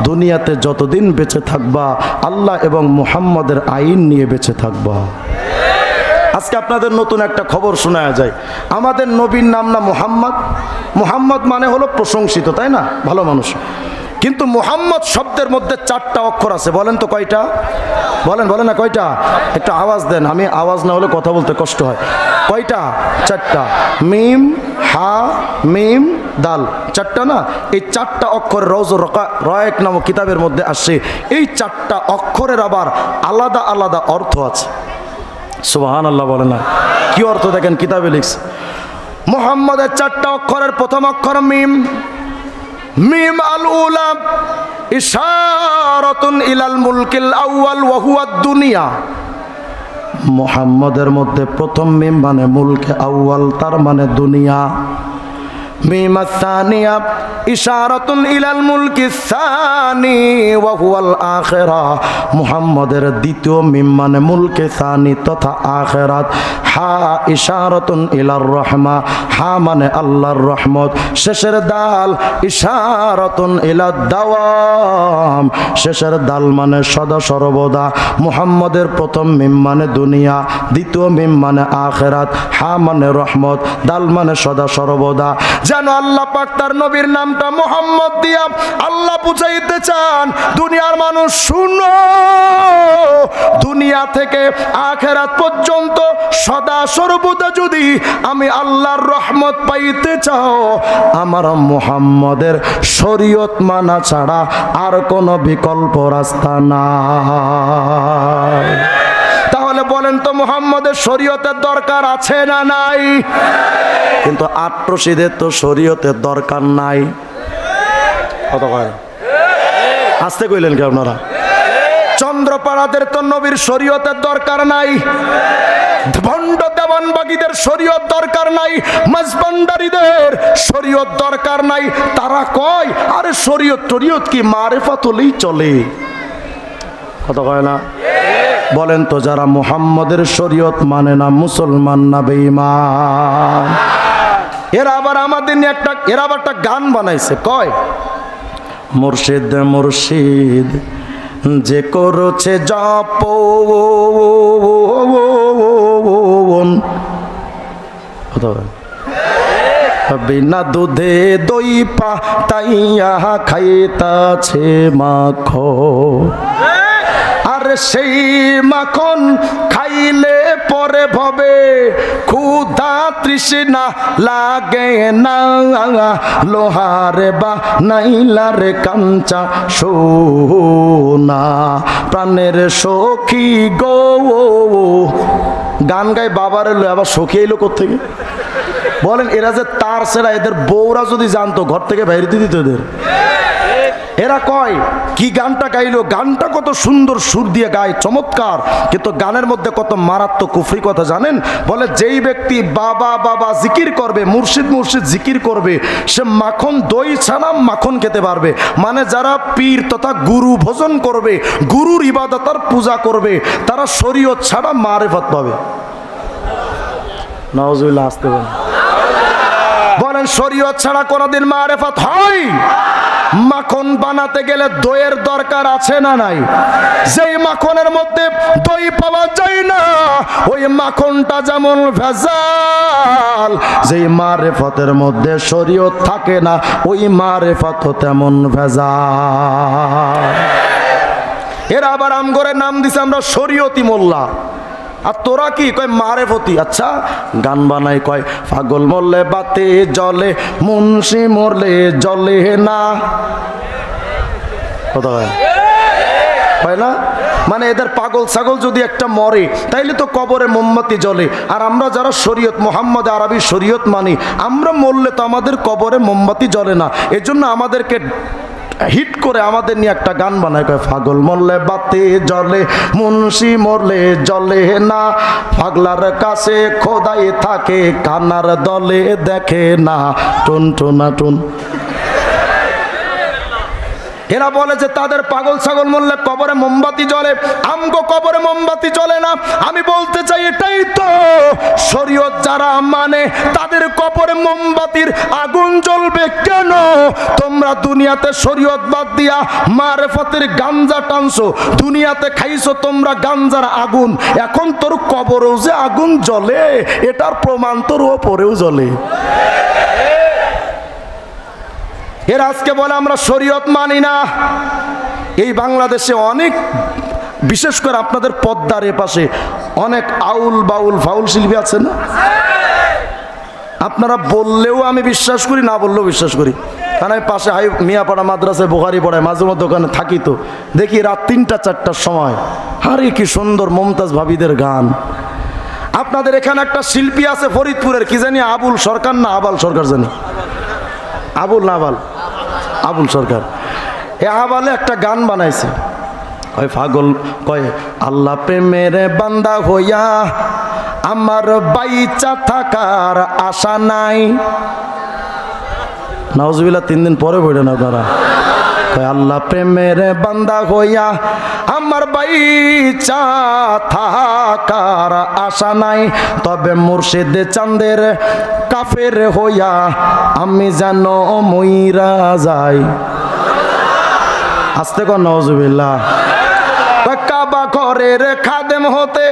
দুনিয়াতে যতদিন বেঁচে থাকবা আল্লাহ এবং মুহাম্মদের আইন নিয়ে বেঁচে থাকবা। আজকে আপনাদের নতুন একটা খবর শোনা যায়, আমাদের নবীর নাম না মুহাম্মদ। মুহাম্মদ মানে হলো প্রশংসিত, তাই না? ভালো মানুষ। কিন্তু মুহাম্মদ শব্দের মধ্যে 4টা অক্ষর আছে। বলেন তো কয়টা? বলেন না কয়টা? একটু আওয়াজ দেন, আমি আওয়াজ না হলে কথা বলতে কষ্ট হয়। কয়টা? 4টা। মিম হা মিম দাল, 4টা না? এই 4টা অক্ষর রওজুর রায়ক নামক কিতাবের মধ্যে আসে। এই 4টা অক্ষরের আবার আলাদা আলাদা অর্থ আছে। সুবহানাল্লাহ বলে না? কি অর্থ দেখেন কিতাবে লিখছে। মুহাম্মদের 4টা অক্ষরের প্রথম অক্ষর মিম। মিম আল উলা ইশারাতুন ইলাল মুলকিল আউয়াল ওয়া হুয়া দুনিয়া। মুহাম্মদের মধ্যে প্রথম মিম মানে মুলকে আউয়াল, তার মানে দুনিয়া। মিম আস-সানিয়া ইশারাতুন ইলাল মুলকি সানি ওয়া হুয়াল আখিরা। মুহাম্মদের দ্বিতীয় মিম মানে মুলকে সানি তথা আখিরাত। হা ইশারাতুন ইলার রহমা, হা মানে আল্লাহর রহমত। শেষের দাল ইশারাতুন ইলাদ দাওয়াম, শেষের দাল মানে সদা সর্বদা। মুহাম্মদের প্রথম মিম মানে দুনিয়া, দ্বিতীয় মিম মানে আখিরাত, হা মানে রহমত, দাল মানে সদা সর্বদা। যেন আল্লাহ পাক তার নবীর নামটা মুহাম্মদ দিয়া আল্লাহ বুঝাইতে চান, দুনিয়ার মানুষ শুনো, দুনিয়া থেকে আখিরাত পর্যন্ত সদা সর্বদা যদি আমি আল্লাহর রহমত পাইতে চাও, আমার মুহাম্মদের শরীয়ত মানা ছাড়া আর কোনো বিকল্প রাস্তা নাই। তাহলে বলেন তো মুহাম্মদের শরীয়তের দরকার আছে না নাই? কিন্তু আট্রসিদের তো শরীয়তের দরকার নাই। কত কয়? আসতে কইলেন কি আপনারা? চন্দ্রপাড়াদের তো নবীর শরীয়তের দরকার নাই, ভণ্ড দেওয়ানবাগীদের শরীয়ত দরকার নাই, মাঝবান্ডারীদের শরীয়ত দরকার নাই। তারা কয় আরে শরীয়ত কি মারেফাত হলেই চলে। কত কয় না? বলেন তো যারা মুহাম্মদের শরীয়ত মানে না, মুসলমান না বেঈমান? এরা আবার আমাদের নিয়ে এরা আবার একটা গান বানাইছে, কয় মুর্শিদ মুর্শিদ যে করছে জপ বিনা দুধে দই পাতাইয়া খাইতাছে মাখো, আর সেই মাখন খাইলে পরে ভবে ক্ষুধা তৃষ্ণা লাগে না, লোহারে বা নাইলারে কাঞ্চা সোনা প্রাণের সখী গো। গান গায় বাবারে লো, আবার সখী এলো কোত্থেকে? বলেন এরা যে তার সেরা, এদের বউরা যদি জানতো ঘর থেকে বাইরে দিত এদের। এরা কয় কি গানটা গাইলো, গানটা কত সুন্দর সুর দিয়ে গায়, চমৎকার, কিন্তু গানের মধ্যে কত মারাত্মক কুফরি কথা জানেন? বলে যেই ব্যক্তি বাবা বাবা জিকির করবে, মুর্শিদ মুর্শিদ জিকির করবে, সে মাখন দই ছাড়া মাখন খেতে পারবে। মানে যারা পীর তথা গুরু ভজন করবে, গুরুর ইবাদত আর পূজা করবে, তারা শরীয়ত ছাড়া মারেফত পাবে। নাউজুবিল্লাহ, আসতে বলেন শরীয়ত ছাড়া কোনদিন মারেফত হয়? মাখন বানাতে গেলে দইয়ের দরকার আছে না নাই? যেই মাখনের মধ্যে দই পাওয়া যায় না, ওই মাখনটা যেমন ভেজাল। যেই মারেফতের মধ্যে শরীয়ত থাকে না, ওই মারেফত তেমন ভেজাল। এরা আবার আমগরে নাম দিছে আমরা শরীয়তি মোল্লা, আর তোরা কি কয় মারেফতি। আচ্ছা গান বানাই কয় পাগল মরলে বাতে জলে, মুন্সি মরলে জলে না। কথা হয় না? মানে এদের পাগল ছাগল যদি একটা মরে তাইলে তো কবরে মোমবাতি জ্বলে, আর আমরা যারা শরীয়ত মুহাম্মদ আরবি শরীয়ত মানি, আমরা মরলে তো আমাদের কবরে মোমবাতি জ্বলে না। এজন্য আমাদেরকে হিট করে আমাদের নিয়ে একটা গান বানায়, কয় পাগল মরলে বাতি জ্বলে, মুন্সি মরলে জ্বলে না, পাগলার কাছে খোদাই থাকে, কানার দলে দেখে না, টুন টুনা টুন। এরা বলে যে তাদের পাগল ছাগল মরলে কবরে মোমবাতি জ্বলে, আমগো কবরে মোমবাতি জ্বলে না। আমি বলতে চাই এটাই তো শরীয়ত যারা মানে, তাদের কবরে মোমবাতির আগুন জ্বলবে কেন? তোমরা দুনিয়াতে শরীয়ত বাদ দিয়া মারেফতের গাঞ্জা টানছো, দুনিয়াতে খাইছো তোমরা গাঞ্জার আগুন, এখন তোর কবরেও যে আগুন জ্বলে, এটার প্রমাণ তোর ওপরেও জ্বলে। এরা আজকে বলে আমরা শরীয়ত মানি না। এই বাংলাদেশে অনেক, বিশেষ করে আপনাদের পদ্মার এপাশে অনেক আউল বাউল ফাউল শিল্পী আছে না? আপনারা বললেও আমি বিশ্বাস করি, না বললেও বিশ্বাস করি। কারণ আমি পাশে মিয়াপাড়া মাদ্রাসায় বোখারি পড়ায়, মাঝে মধ্যে ওখানে থাকি, তো দেখি রাত 3টা-4টার সময় আরে কি সুন্দর মমতাজ ভাবিদের গান। আপনাদের এখানে একটা শিল্পী আছে ফরিদপুরের, কি জানি আবুল সরকার না আবাল সরকার, জানি আবুল না আবাল, আবুল সরকার। এ আবালে একটা গান বানাইছে, কয় পাগল, কয় আল্লাহ প্রেমের বান্দা হইয়া আমার বাইচা থাকার আশা নাই। নাউজুবিল্লাহ, 3 দিন পরে বইলেন আপনারা। কয় আল্লাহ প্রেমের বান্দা হইয়া আমার বাইচা থাকার আশা নাই, তবে মুর্শিদ চাঁদের কাফের হইয়া আমি যেন মইরা যাই। আস্তে কর নাউজুবিল্লাহ। কাবা ঘরের খাদেম হতে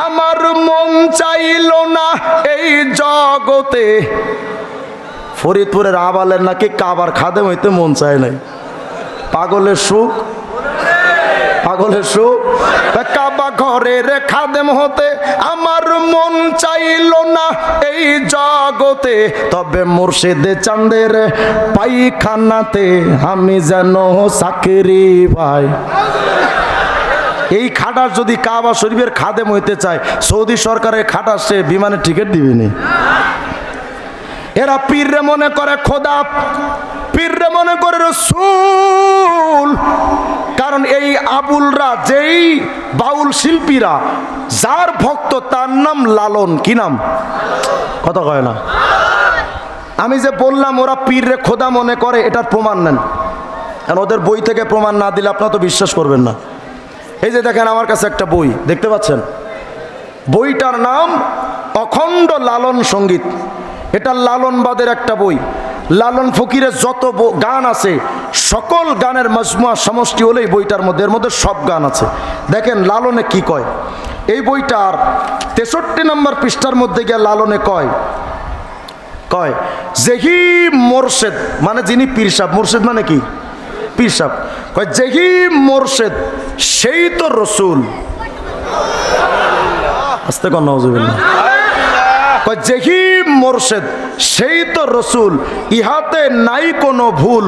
আমার মন চাইল না এই জগতে। ফরিদপুরের আবালের নাকি কাবার খাদেম হইতে মন চায় নাই। পাগলের সুখ, পাগলের সুখ। কাবা ঘরের খাদেম হতে আমার মন চাইল না এই জগতে, তবে মুর্শিদ চাঁদের পায়খানাতে আমি যেন চাকরি পাই। এই খাটাস যদি কাবা শরীফের খাদেম হইতে চায়, সৌদি সরকারের খাটাস সে বিমানের টিকিট দিবেনি। এরা পীররে মনে করে খোদা, পীররে মনে করে রাসূল। কারণ এই আবুলরা, যেই বাউল শিল্পীরা, যার ভক্ত তার নাম লালন। কি নাম? কথা কয় না। আমি যে বললাম ওরা পীররে খোদা মনে করে, এটার প্রমাণ নেন। কারণ ওদের বই থেকে প্রমাণ না দিলে আপনারা তো বিশ্বাস করবেন না। এই যে দেখেন আমার কাছে একটা বই দেখতে পাচ্ছেন, বইটার নাম অখণ্ড লালন সঙ্গীত। এটা লালনবাদের একটা বই। লালন ফকিরের যত গান আছে সকল গানের মজমুয়া সমষ্টি হলে এই বইটার মধ্যে, এর মধ্যে সব গান আছে। দেখেন লালনে কি কয়। এই বইটার 63 নম্বর পৃষ্ঠার মধ্যে গিয়ে লালনে কয়, কয় যেহি মোরশেদ, মানে যিনি পীর সাহেব। মোরশেদ মানে কি? পীর সাহেব। কয় যেহি মোরশেদ সেই তো রসুল। আস্তে কর নাউজুবিল্লাহ। কয় যেহি মোরশেদ সেই তো রসুল, ইহাতে নাই কোনো ভুল,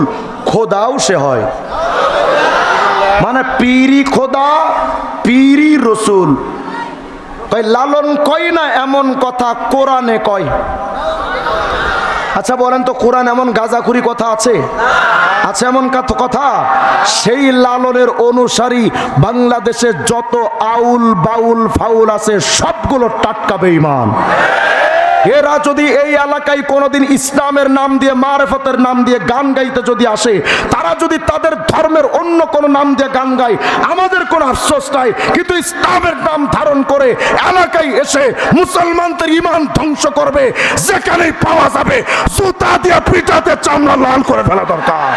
খোদাও সে হয়। মানে পীরই খোদা, পীরই রসুল। কয় লালন কয় না এমন কথা, কোরআনে কয়। আচ্ছা বলেন তো, কোরআন এমন গাঁজাখুরি কথা আছে? আছে এমন কথা? সেই লালনের অনুসারী বাংলাদেশে যত আউল বাউল ফাউল আছে সবগুলো টাটকা বেঈমান। এরা যদি এই এলাকায় কোনোদিন ইসলামের নাম দিয়ে, মারেফতের নাম দিয়ে গান গাইতে যদি আসে, তারা যদি তাদের ধর্মের অন্য কোনো নাম দিয়ে গান গায়, আমাদের কোনো আফসোস নাই। কিন্তু ইসলামের নাম ধারণ করে এলাকায় এসে মুসলমানদের ঈমান ধ্বংস করবে, যেখানেই পাওয়া যাবে জুতা দিয়ে পিটাতে চামড়া লাল করে ফেলা দরকার।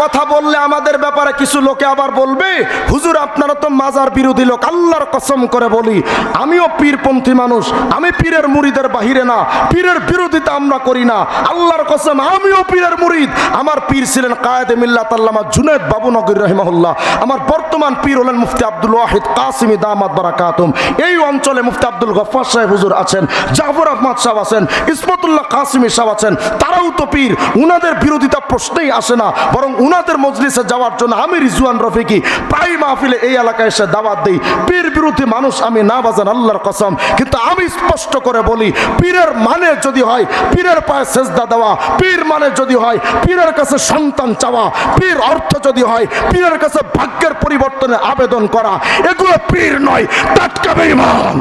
কথা বললে আমাদের ব্যাপারে কিছু লোকে আবার বলবে, হুজুর আপনারা তো মাজার বিরোধী লোক। আল্লাহর কসম করে বলি, আমিও পীরপন্থী মানুষ, আমি পীরের মুরিদের বাহিরে না, পীরের বিরোধিতা আমরা করি না। আল্লাহর কসম আমিও পীরের মুরিদ। আমার পীর ছিলেন কায়েদে মিল্লাত আল্লামা জুনায়েদ বাবুনগরী রাহিমাহুল্লাহ। আমার বর্তমান পীর হলেন মুফতি আব্দুল ওয়াহিদ কাসিমি দামাত বারাকাতুম। এই অঞ্চলে মুফতি আব্দুল গফফার সাহেব হুজুর আছেন, জাফর আহমদ সাহেব আছেন, ইসমতুল্লাহ কাসিমি সাহেব আছেন। তারাও তো পীর, উনাদের বিরোধিতা প্রশ্নেই আসে না। বরং উনাদের মজলিসে যাওয়ার জন্য আমি রিজওয়ান রফিকি প্রায় মাহফিলে এই এলাকায় এসে দাওয়াত দেই। পীর বিরোধী মানুষ আমি না, বাজান আল্লাহর কসম। কিন্তু আমি স্পষ্ট করে বলি, পীরের মানে যদি হয় পীরের পায়ে সেজদা দেওয়া, পীর মানে যদি হয় পীরের কাছে সন্তান চাওয়া, পীর অর্থ যদি হয় পীরের কাছে ভাগ্যের পরিবর্তনে আবেদন করা, এগুলো পীর নয়, টাটকা বেঈমান।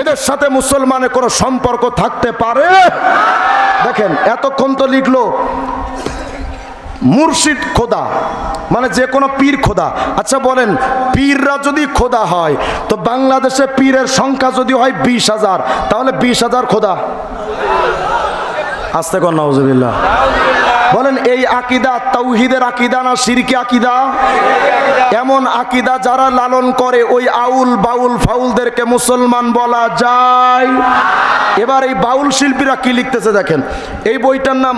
এদের সাথে মুসলমানের কোনো সম্পর্ক থাকতে পারে? দেখেন এতক্ষণ তো লিখলো মুর্শিদ খোদা, মানে যে কোনো পীর খোদা। আচ্ছা বলেন, পীররা যদি খোদা হয় তো বাংলাদেশে পীরের সংখ্যা যদি হয় 20,000, তাহলে 20,000 খোদা। আস্তে কর নাউজুবিল্লাহ। বলেন এই আকীদা তাওহীদের আকীদা না শিরকি আকীদা? এমন আকীদা যারা লালন করে ওই আউল বাউল ফাউলদেরকে মুসলমান বলা যায়? এবার এই বাউল শিল্পীরা কি লিখতেছে দেখেন, এই বইটার নাম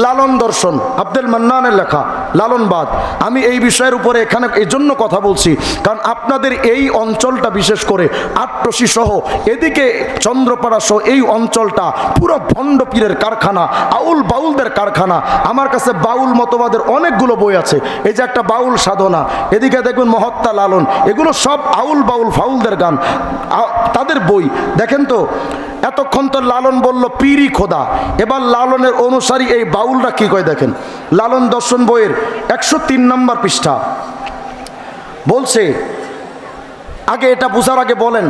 লালন দর্শন, আব্দুল মান্নানের লেখা, লালনবাদ। আমি এই বিষয়ের উপরে এখানে এই জন্য কথা বলছি কারণ আপনাদের এই অঞ্চলটা বিশেষ করে আট্টসি সহ এদিকে চন্দ্রপাড়া সহ এই অঞ্চলটা পুরো ভণ্ড পীরের কারখানা, আউল বাউলদের কারখানা। আমার কাছে বাউল মতবাদের অনেকগুলো বই আছে, এই যে একটা বাউল সাধনা, এদিকে দেখবেন মহত্তা লালন, এগুলো সব আউল বাউল ফাউলদের গান, তাদের বই দেখেন। তো এতক্ষণ তো লালন বলল পীরই খোদা, এবার লালনের অনুসারী এই বাউলরা কি কয় দেখেন। লালন দর্শন বইয়ের 103 নম্বর পৃষ্ঠা বলছে, আগে এটা বুঝার আগে বলেন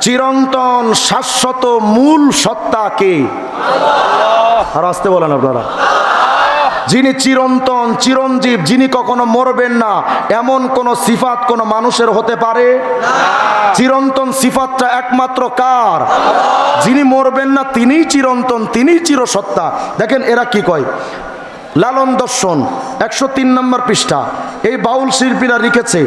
চিরন্তন শাশ্বত মূল সত্তা কে? আর আসতে বলেন আপনারা। যিনি চিরন্তন চিরঞ্জীব, যিনি কখনো মরবেন না, এমন কোন সিফাত কোন মানুষের হতে পারে না। চিরন্তন সিফাতটা একমাত্র কার? যিনি মরবেন না তিনিই চিরন্তন, তিনিই চিরসত্তা। দেখেন এরা কি কয়, লালন দর্শন 103 নম্বর পৃষ্ঠা, এই বাউল শিল্পীরা লিখেছে,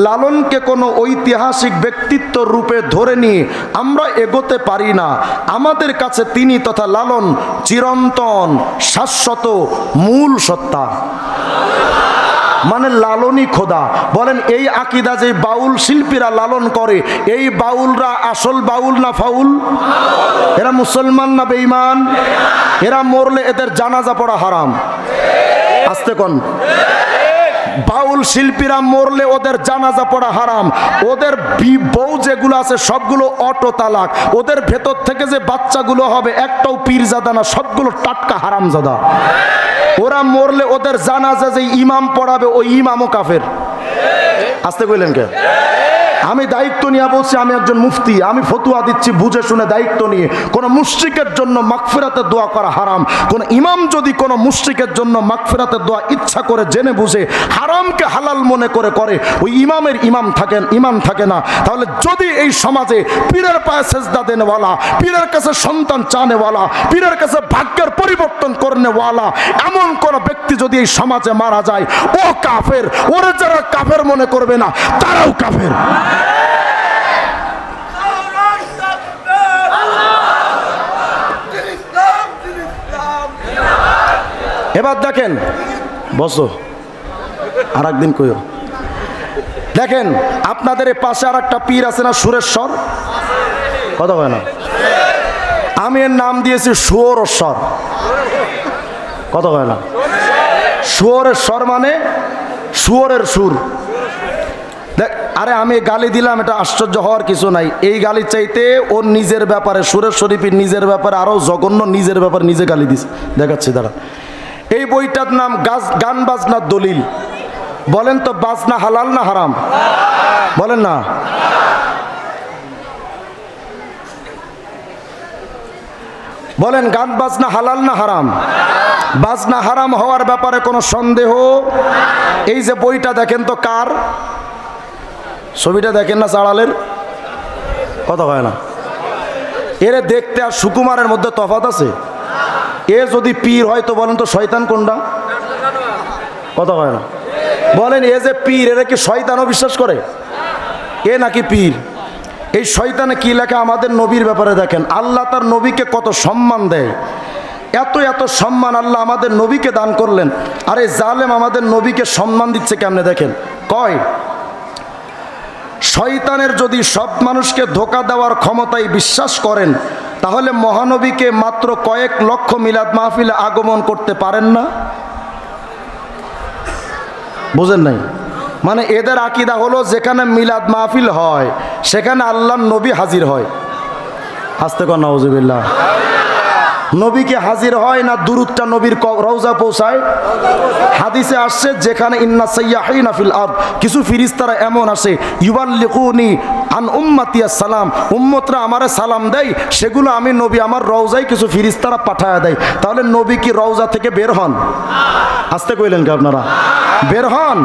লালনকে কোনো ঐতিহাসিক ব্যক্তিত্ব রূপে ধরে নিয়ে আমরা এগোতে পারি না। আমাদের কাছে তিনি তথা লালন চিরন্তন শাশ্বত মূল সত্তা, মানে লালনই খোদা। বলেন এই আকীদা যে বাউল শিল্পীরা লালন করে, এই বাউলরা আসল বাউল না ফাউল? এরা মুসলমান না বেঈমান? এরা মরলে এদের জানাজা পড়া হারাম। আস্তে কোন বাউল শিল্পীরা মরলে ওদের জানাজা পড়া হারাম। ওদের বউ যেগুলো আছে সবগুলো অটো তালাক, ওদের ভেতর থেকে যে বাচ্চাগুলো হবে একটাও পীরজাদা না, সবগুলো টাটকা হারামজাদা। ওরা মরলে ওদের জানাজা যে ইমাম পড়াবে ওই ইমামও কাফের। আসতে কইলেন কে? আমি দায়িত্ব নিয়ে বলছি, আমি একজন মুফতি, আমি ফতুয়া দিচ্ছি বুঝে শুনে দায়িত্ব নিয়ে। কোন মুশরিকের জন্য মাগফিরাতের দোয়া করা হারাম। কোন ইমাম যদি কোন মুশরিকের জন্য মাগফিরাতের দোয়া ইচ্ছা করে জেনে বুঝে হারামকে হালাল মনে করে ওই ইমামের ইমাম থাকে না। তাহলে যদি এই সমাজে পীরের পায়ে সেজদা দেনেওয়ালা, পীরের কাছে সন্তান চানেওয়ালা, পীরের কাছে ভাগ্যের পরিবর্তন করনেওয়ালা এমন কোন ব্যক্তি যদি এই সমাজে মারা যায়, ও কাফের। ওরা যারা কাফের মনে করবে না তারাও কাফের। এবার দেখেন, বসো আর একদিন কইও। দেখেন আপনাদের এই পাশে আর একটা পীর আছে না, সুরেশ্বর, কথা হয় না? আমি এর নাম দিয়েছি শুয়োরেশ্বর, কথা হয় না? শুয়োরেশ্বর মানে শুয়োরের সুর। আরে আমি গালি দিলাম, এটা আশ্চর্য হওয়ার কিছু নাই। এই গালি চাইতে ওর নিজের ব্যাপারে, সুরেশ শরীফের নিজের ব্যাপারে আরো জঘন্য, নিজের ব্যাপারে নিজে গালি দিস। দেখাচ্ছি দাঁড়া। এই বইটার নাম গান বাজনার দলিল। বলেন তো বাজনা হালাল না হারাম? বলেন না। বলেন গান বাজনা হালাল না হারাম? বাজনা হারাম হওয়ার ব্যাপারে কোনো সন্দেহ? এই যে বইটা দেখেন তো কার? ছবিটা দেখেন না চাড়ালের, কথা হয় না? এরে দেখতে আর সুকুমারের মধ্যে তফাৎ আছে? এ যদি পীর হয় তো বলেন তো শয়তান কোনটা? কথা হয় না? বলেন এ যে পীর, এরা কি শয়তানও বিশ্বাস করে? এ নাকি পীর? এই শয়তানে কি লেখা আমাদের নবীর ব্যাপারে দেখেন। আল্লাহ তার নবীকে কত সম্মান দেয়, এত এত সম্মান আল্লাহ আমাদের নবীকে দান করলেন। আর এই জালেম আমাদের নবীকে সম্মান দিচ্ছে কেমনে দেখেন। কয় শয়তানের যদি সব মানুষকে ধোঁকা দেওয়ার ক্ষমতায় বিশ্বাস করেন, তাহলে মহানবীকে মাত্র কয়েক লক্ষ মিলাদ মাহফিলে আগমন করতে পারেন না? বুঝেন নাই? মানে এদের আকীদা হলো যেখানে মিলাদ মাহফিল হয় সেখানে আল্লাহর নবী হাজির হয়। আস্তে কর নাউজুবিল্লাহ। নবীকে হাজির হয় না দুরুদটা নবীর রওজা পৌঁছায়? হাদিসে আসছে যেখানে ইন্না সাইয়্যাহিনা ফিল আরদ, কিছু ফেরেশতারা এমন আসে ইউবাল্লিগুনি আন উম্মতি আসসালাম, উম্মতরা আমারে সালাম দেয়, সেগুলো আমি নবী আমার রওজায় কিছু ফেরেশতারা পাঠায় দেয়। তাহলে নবী কি রওজা থেকে বের হন? আসতে কইলেন কি আপনারা? বের হন?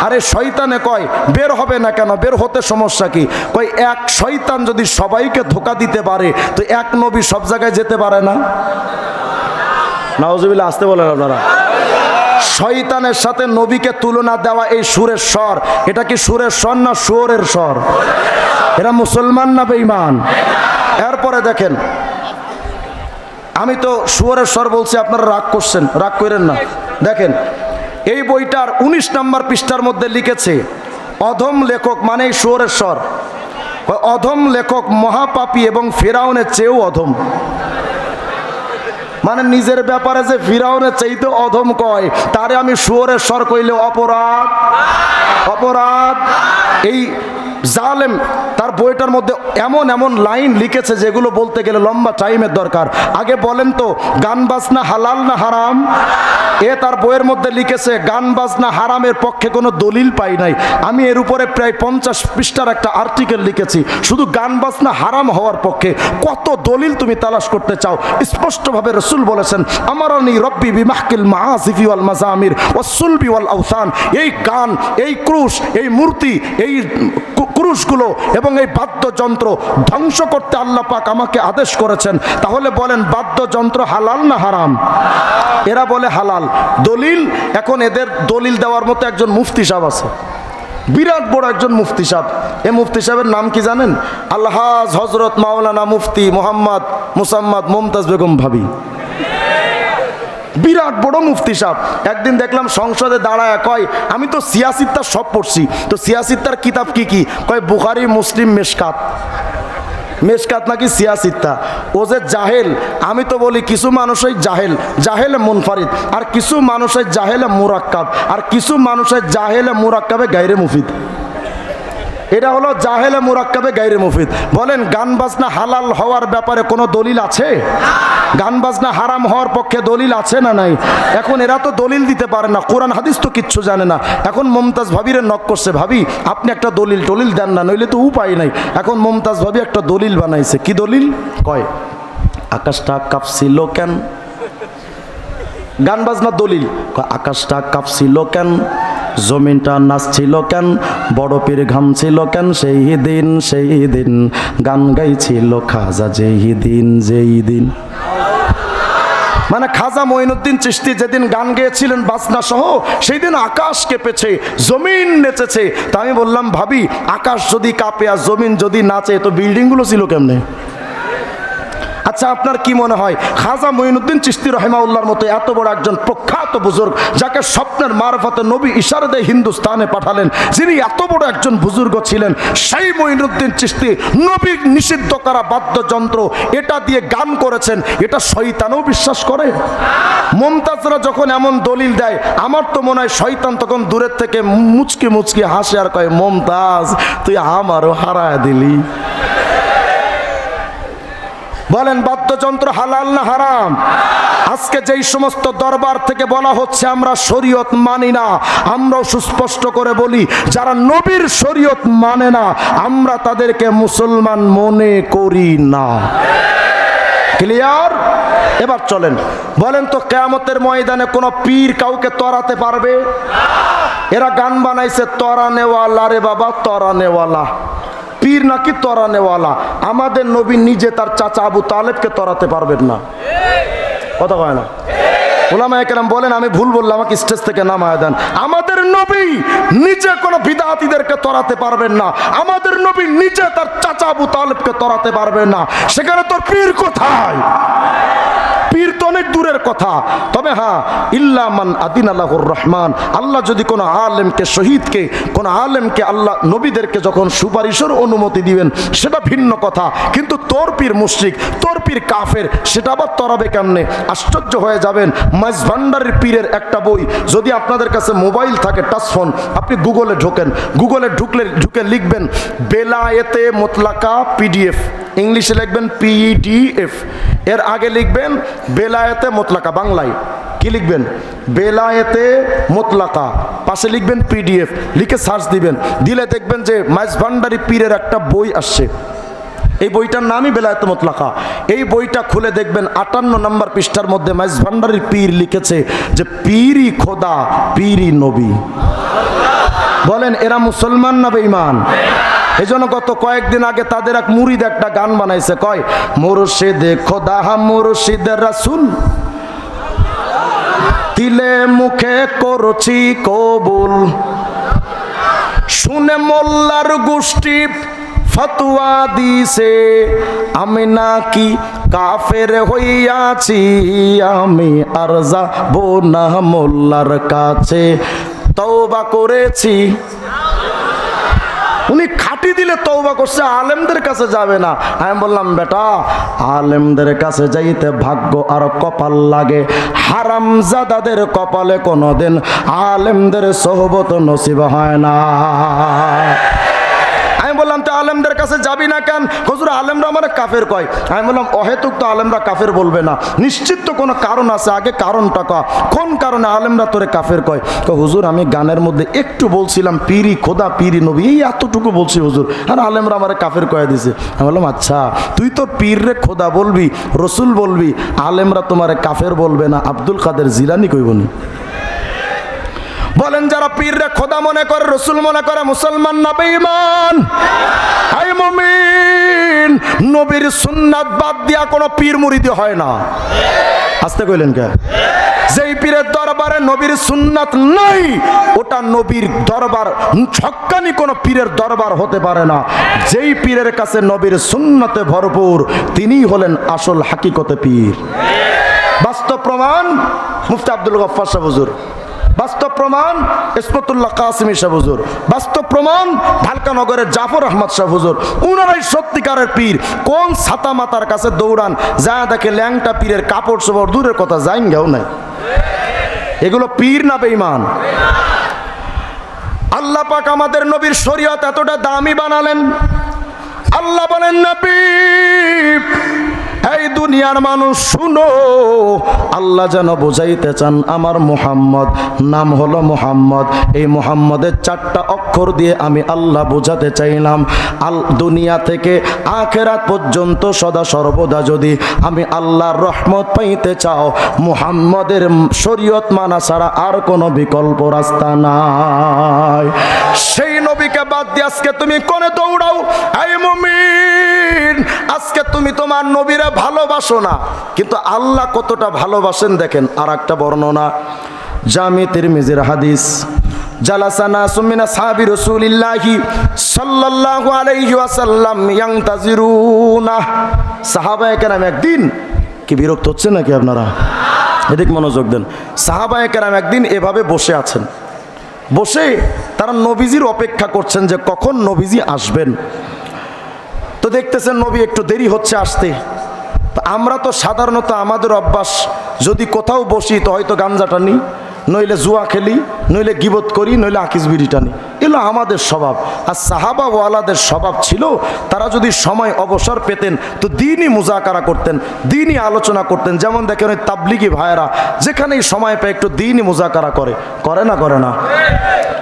আরে শয়তানে কয় বের হবে না কেন, বের হতে সমস্যা কি? কয় এক শয়তান যদি সবাইকে ধোঁকা দিতে পারে তো এক নবী সব জায়গায় যেতে পারে না? নাউজুবিল্লাহ, আসতে বলেন আপনারা। শয়তানের সাথে নবীকে তুলনা দেওয়া এই সুরের স্বর, এটা কি সুরের স্বর না সুরের স্বর? এরা মুসলমান না বেঈমান? এরপরে দেখেন, আমি তো সুরের স্বর বলছি, আপনারা রাগ করছেন, রাগ করেন না। দেখেন এই বইটার 19 নম্বর পৃষ্ঠার মধ্যে লিখেছে, অধম লেখক মানে সুরের স্বর, অধম লেখক মহাপাপী এবং ফিরাউনের চেয়েও অধম। মানে নিজের ব্যাপারে যে ফিরাউনের চাইতে অধম কয়, তারে আমি সুরের স্বর কইলে অপরাধ? অপরাধ? এই জালেম তার বইটার মধ্যে এমন এমন লাইন লিখেছে যেগুলো বলতে গেলে লম্বা টাইমের দরকার। আগে বলেন তো, গান বাজনা হালাল না হারাম? এ তার বইয়ের মধ্যে লিখেছে গান বাজনা হারামের পক্ষে কোনো দলিল পাই নাই। আমি এর উপরে প্রায় 50 পৃষ্ঠার একটা আর্টিকেল লিখেছি শুধু গান বাজনা হারাম হওয়ার পক্ষে। কত দলিল তুমি তালাশ করতে চাও? স্পষ্টভাবে রাসূল বলেছেন, আমারানি রব্বি বিমাহকিল মাআসিফি ওয়াল মাজামির ওয়াস সুলবি ওয়াল আওসান। এই গান, এই ক্রুশ, এই মূর্তি, এই ক্রুশগুলো এবং এই বাদ্যযন্ত্র ধ্বংস করতে আল্লাহ পাক আমাকে আদেশ করেছেন। তাহলে বলেন বাদ্যযন্ত্র হালাল না হারাম? এরা বলে হালাল। দলিল, এখন এদের দলিল দেওয়ার মতো একজন মুফতি সাহেব আছে, বিরাট বড় একজন মুফতি সাহেব। এই মুফতি সাহেবের নাম কি জানেন? আলহাজ হজরত মাওলানা মুফতি মোহাম্মদ মুসাম্মদ মুমতাজ বেগম ভাবি। বিরাট বড় মুফতি সাহেব। একদিন দেখলাম সংসদে দাঁড়ায় কয়, আমি তো সিয়াসিত্তার সব পড়ছি। তো সিয়াসিত্তার কিতাব কি কি? কয় বুখারী, মুসলিম, মেশকাত। মেশকাত নাকি সিয়াসিত্তা? ও যে জাহেল। আমি তো বলি কিছু মানুষই জাহেল, জাহেলে মুনফারিদ, আর কিছু মানুষের জাহেলে মুরাক্কাব, আর কিছু মানুষের জাহেলে মুরাক্কাবে গায়রে মুফিদ। এটা হলো জাহেলে মুরাক্কাবে গায়রে মুফিদ। বলেন গান বাজনা হালাল হওয়ার ব্যাপারে কোনো দলিল আছে? গান বাজনা হারাম হওয়ার পক্ষে দলিল আছে না নাই? এখন এরা তো দলিল দিতে পারে না, কোরআন হাদিস তো কিচ্ছু জানে না। এখন মুমতাজ ভাবিরে নক করছে, ভাবি আপনি একটা দলিল টলিল দেন না, নইলে তো উপায় নাই। এখন মুমতাজ ভাবি একটা দলিল বানাইছে। কি দলিল? কয় আকাশটা কাঁপছিল কেন? গান বাজনার দলিল। কয় আকাশটা কাঁপছিল কেন, জমিনটা নাচছিল কেন, বড় পীর ঘামছিল কেন, সেই দিন গান গাইছিল খাজা যেই দিন। মানে খাজা মঈনুদ্দিন চিশতি যেদিন গান গেয়েছিলেন বাজনা সহ, সেই দিন আকাশ কেঁপেছে, জমিন নেচেছে। তা আমি বললাম, ভাবি আকাশ যদি কাঁপে আর জমিন যদি নাচে, তো বিল্ডিংগুলো ছিল কেমনে? আচ্ছা আপনার কি মনে হয় খাজা মঈনুদ্দিন চিশতি রাহিমাহুল্লাহর মতো এত বড় একজন প্রখ্যাত বুজুর্গ, যাকে স্বপ্নের মারফতে নবী ইশারা দিয়ে হিন্দুস্তানে পাঠালেন, যিনি এত বড় একজন বুজুর্গ ছিলেন, সেই মঈনুদ্দিন চিশতি নবী নিষিদ্ধ করা বাদ্যযন্ত্র এটা দিয়ে গান করেছেন, এটা শয়তানও বিশ্বাস করে? মুমতাজরা যখন এমন দলিল দেয়, আমার তো মনে হয় শয়তান তখন দূরের থেকে মুচকি মুচকি হাসে আর কয়, মুমতাজ তুই আমারও হারায় দিলি। বলেন বাদ্যযন্ত্র হালাল না হারাম? আজকে যেই সমস্ত দরবার থেকে বলা হচ্ছে আমরা শরীয়ত মানি না, আমরাও সুস্পষ্ট করে বলি, যারা নবীর শরীয়ত মানে না আমরা তাদেরকে মুসলমান মনে করি না। ক্লিয়ার? এবার চলেন, বলেন তো কিয়ামতের ময়দানে কোনো পীর কাউকে তরাতে পারবে? এরা গান বানাইছে তরানেওয়ালা রে বাবা, তরানেওয়ালা। পীর নাকি তরানেওয়ালা? আমাদের নবী নিজে তার চাচা আবু তালেবকে তরাতে পারবেন না। কথা কয় না? উলামায়ে কেরাম বলেন, আমি ভুল বললাম, আমাকে স্টেজ থেকে নামায় দেন। আমাদের নবী নিজে কোনো বিদআতীদেরকে তরাতে পারবেন না। আমাদের নবী নিজে তার চাচা আবু তালেবকে তরাতে পারবেন না। সেখানে তোর পীর কোথায়? পীর তো অনেক দূরের কথা। তবে হ্যাঁ, ইল্লা মান আদিন আল্লাহুর রহমান, আল্লাহ যদি কোনো আলেমকে, শহীদকে, কোনো আলেমকে, আল্লাহ নবীদেরকে যখন সুপারিশের অনুমতি দিবেন সেটা ভিন্ন কথা। কিন্তু তোর পীর মুশরিক, তোর পীর কাফের, সেটা আবার তরাবে কেমনে? আশ্চর্য হয়ে যাবেন। মাইজভান্ডারির পীরের একটা বই, যদি আপনাদের কাছে মোবাইল থাকে, টাচফোন, আপনি গুগলে ঢোকেন, গুগলে ঢুকে লিখবেন বেলায়েতে মুতলাকা পিডিএফ, ইংলিশে লিখবেন পিডিএফ, এর আগে লিখবেন বেলায়েতে মুতলাকা, বাংলায় কি লিখবেন? বেলায়েতে মুতলাকা, পাশে লিখবেন পিডিএফ, লিখে সার্চ দিবেন, দিলে দেখবেন যে মাইজভান্ডারি পীরের একটা বই আসছে। এই বইটার নামই বেলায়েতে মুতলাকা। এই বইটা খুলে দেখবেন 58 নম্বর পৃষ্ঠার মধ্যে মাইজভান্ডারির পীর লিখেছে যে পীরই খোদা, পীরই নবী। বলেন এরা মুসলমান না বেঈমান? এই জন্য গত কয়েকদিন আগে তাদের এক মুরিদ একটা গান বানাইছে, কয় মুর্শিদে খোদা মুর্শিদ রাসূল, দিলে মুখে করছি কবুল, শুনে মোল্লার গোষ্ঠী ফতোয়া দিছে আমি নাকি কাফের হইয়াছি, আমি আর যাব না মোল্লার কাছে, তওবা করেছি। উনি খাটি দিলে তওবা করছে, আলেমদের কাছে যাবে না। আমি বললাম বেটা, আলেমদের কাছে যাইতে ভাগ্য আর কপাল লাগে, হারামজাদাদের কপালে কোনোদিন আলেমদের সোহবত নসিব হয় না। আমি বললাম তো আলেমদের কাছে যাবি না কেন? হুজুর আলেমরা আমার কাফের কয়। আমি বললাম অহেতুক তো আলেমরা কাফের বলবে না, নিশ্চিত তো কোনো কারণ আছে, আগে কারণটা ক, কোন কারণে আলেমরা তোরে কাফের কয়? হুজুর আমি গানের মধ্যে একটু বলছিলাম পিরি খোদা পিরি নবী, এই এতটুকু বলছি হুজুর, আর আলেমরা আমার কাফের কয়ে দিছে। আমি বললাম আচ্ছা, তুই তো পীর রে খোদা বলবি, রসুল বলবি, আলেমরা তোমারে কাফের বলবে না, আব্দুল কাদের জিলানি কইবনি? বলেন যারা পীররে খোদা মনে করে, রসুল মনে করে, মুসলমান না বেঈমান? আই মুমিন, নবীর সুন্নাত বাদ দিয়া কোনো পীর মুরিদি হয় না। আসতে কইলেন কে? যেই পীরের দরবারে নবীর সুন্নাত নাই, ওটা নবীর দরবার, ছক্কানি কোনো পীরের দরবার হতে পারে না। যেই পীরের কাছে নবীর সুন্নতে ভরপুর, তিনিই হলেন আসল হাকিকতে পীর। বাস্তব প্রমাণ মুফতি আব্দুল গফফার সাহেব হুজুর, বাস্তব প্রমাণ ইসমতুল্লাহ কাসিমি সাহেব হুজুর, বাস্তব প্রমাণ ঢাকা নগরের জাফর আহমদ সাহেব হুজুর। উনারাই সত্যিকারের পীর। কোন ছাতা মাতার কাছে দৌড়ান, যা দেখে ল্যাংটা পীরের কাপড় চোপড় দূরের কথা যাইন গেও নাই। এগুলো পীর না বেঈমান? আল্লাহ পাক আমাদের নবীর শরীয়ত এতটা দামি বানালেন, আল্লাহ বলেন নবী এই দুনিয়ার মানুষ শুনো, আল্লাহ যেন বোঝাইতে চান আমার মুহাম্মদ, নাম হলো মুহাম্মদ, এই মুহাম্মদের 4টা অক্ষর দিয়ে আমি আল্লাহ বোঝাতে চাইলাম, দুনিয়া থেকে আখেরাত পর্যন্ত সদা সর্বদা যদি আমি আল্লাহর রহমত পাইতে চাও, মুহাম্মদের শরীয়ত মানা ছাড়া আর কোনো বিকল্প রাস্তা নাই। সেই নবীকে বাদ দিয়ে আজকে তুমি কোনে দৌড়াও? এই মুমিন, আজকে তুমি তোমার নবীরা ভালোবাসো না, কিন্তু আল্লাহ কতটা ভালোবাসেন দেখেন। আর একটা বর্ণনা জামি তিরমিজির হাদিস, জালাসানা সুমিনা সাহাবী রাসূলিল্লাহি সাল্লাল্লাহু আলাইহি ওয়াসাল্লাম ইয়ান্তাজিরুনা, সাহাবায়ে কেরাম একদিন, কি বিরক্ত হচ্ছে নাকি আপনারা? এদিক মনোযোগ দেন। সাহাবায়ে কেরাম একদিন এভাবে বসে আছেন, বসে তারা নবীজির অপেক্ষা করছেন যে কখন নবীজি আসবেন। তো দেখতেছেন নবী একটু দেরি হচ্ছে আসতে। আমরা তো সাধারণত আমাদের অভ্যাস, যদি কোথাও বসি তো হয়তো গাঞ্জা টানি, নইলে জুয়া খেলি, নইলে গিবত করি, নইলে আকিস বিড়ি টানি, এগুলো আমাদের স্বভাব। আর সাহাবা ওয়ালাদের স্বভাব ছিল, তারা যদি সময় অবসর পেতেন তো দিনই মুজাকারা করতেন, দিনই আলোচনা করতেন। যেমন দেখেন ওই তাবলিগি ভাইয়েরা যেখানেই সময় পায় একটু দিনই মুজাকারা করে, করে না? করে না?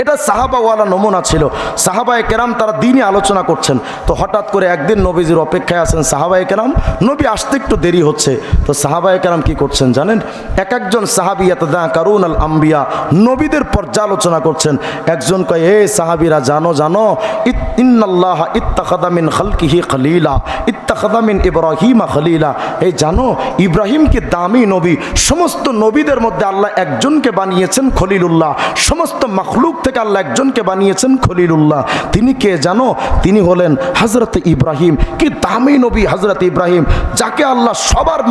এটা সাহাবা ওয়ালা নমুনা ছিল। সাহাবায়ে কেরাম তারা দিনই আলোচনা করছেন। তো হঠাৎ করে একদিন নবীজির অপেক্ষায় আছেন সাহাবায়ে কেরাম, নবী আসতে একটু দেরি হচ্ছে। তো সাহাবায়ে কেরাম কি করছেন জানেন? এক একজন সাহাবী ইয়াতাযাকারুন আল আম্বিয়া, নবীদের পর্যালোচনা করছেন। একজন কয়, এ সাহাবীরা জানো জানো, ইন্নাল্লাহ ইত্তাখাযা মিন খালকিহি খলিলা ইত্তাখাযা মিন ইব্রাহিমা খলিলা, এই জানো ইব্রাহিমকে দামি নবী, সমস্ত নবীদের মধ্যে আল্লাহ একজনকে বানিয়েছেন খলিলুল্লাহ, সমস্ত মাখলুক থেকে আল্লাহ একজনকে বানিয়েছেন খলিলুল্লাহ। তিনি কে জানো? তিনি হলেন হযরত ইব্রাহিম। কি দামি নবী হযরত ইব্রাহিম, যাকে আল্লাহ সবার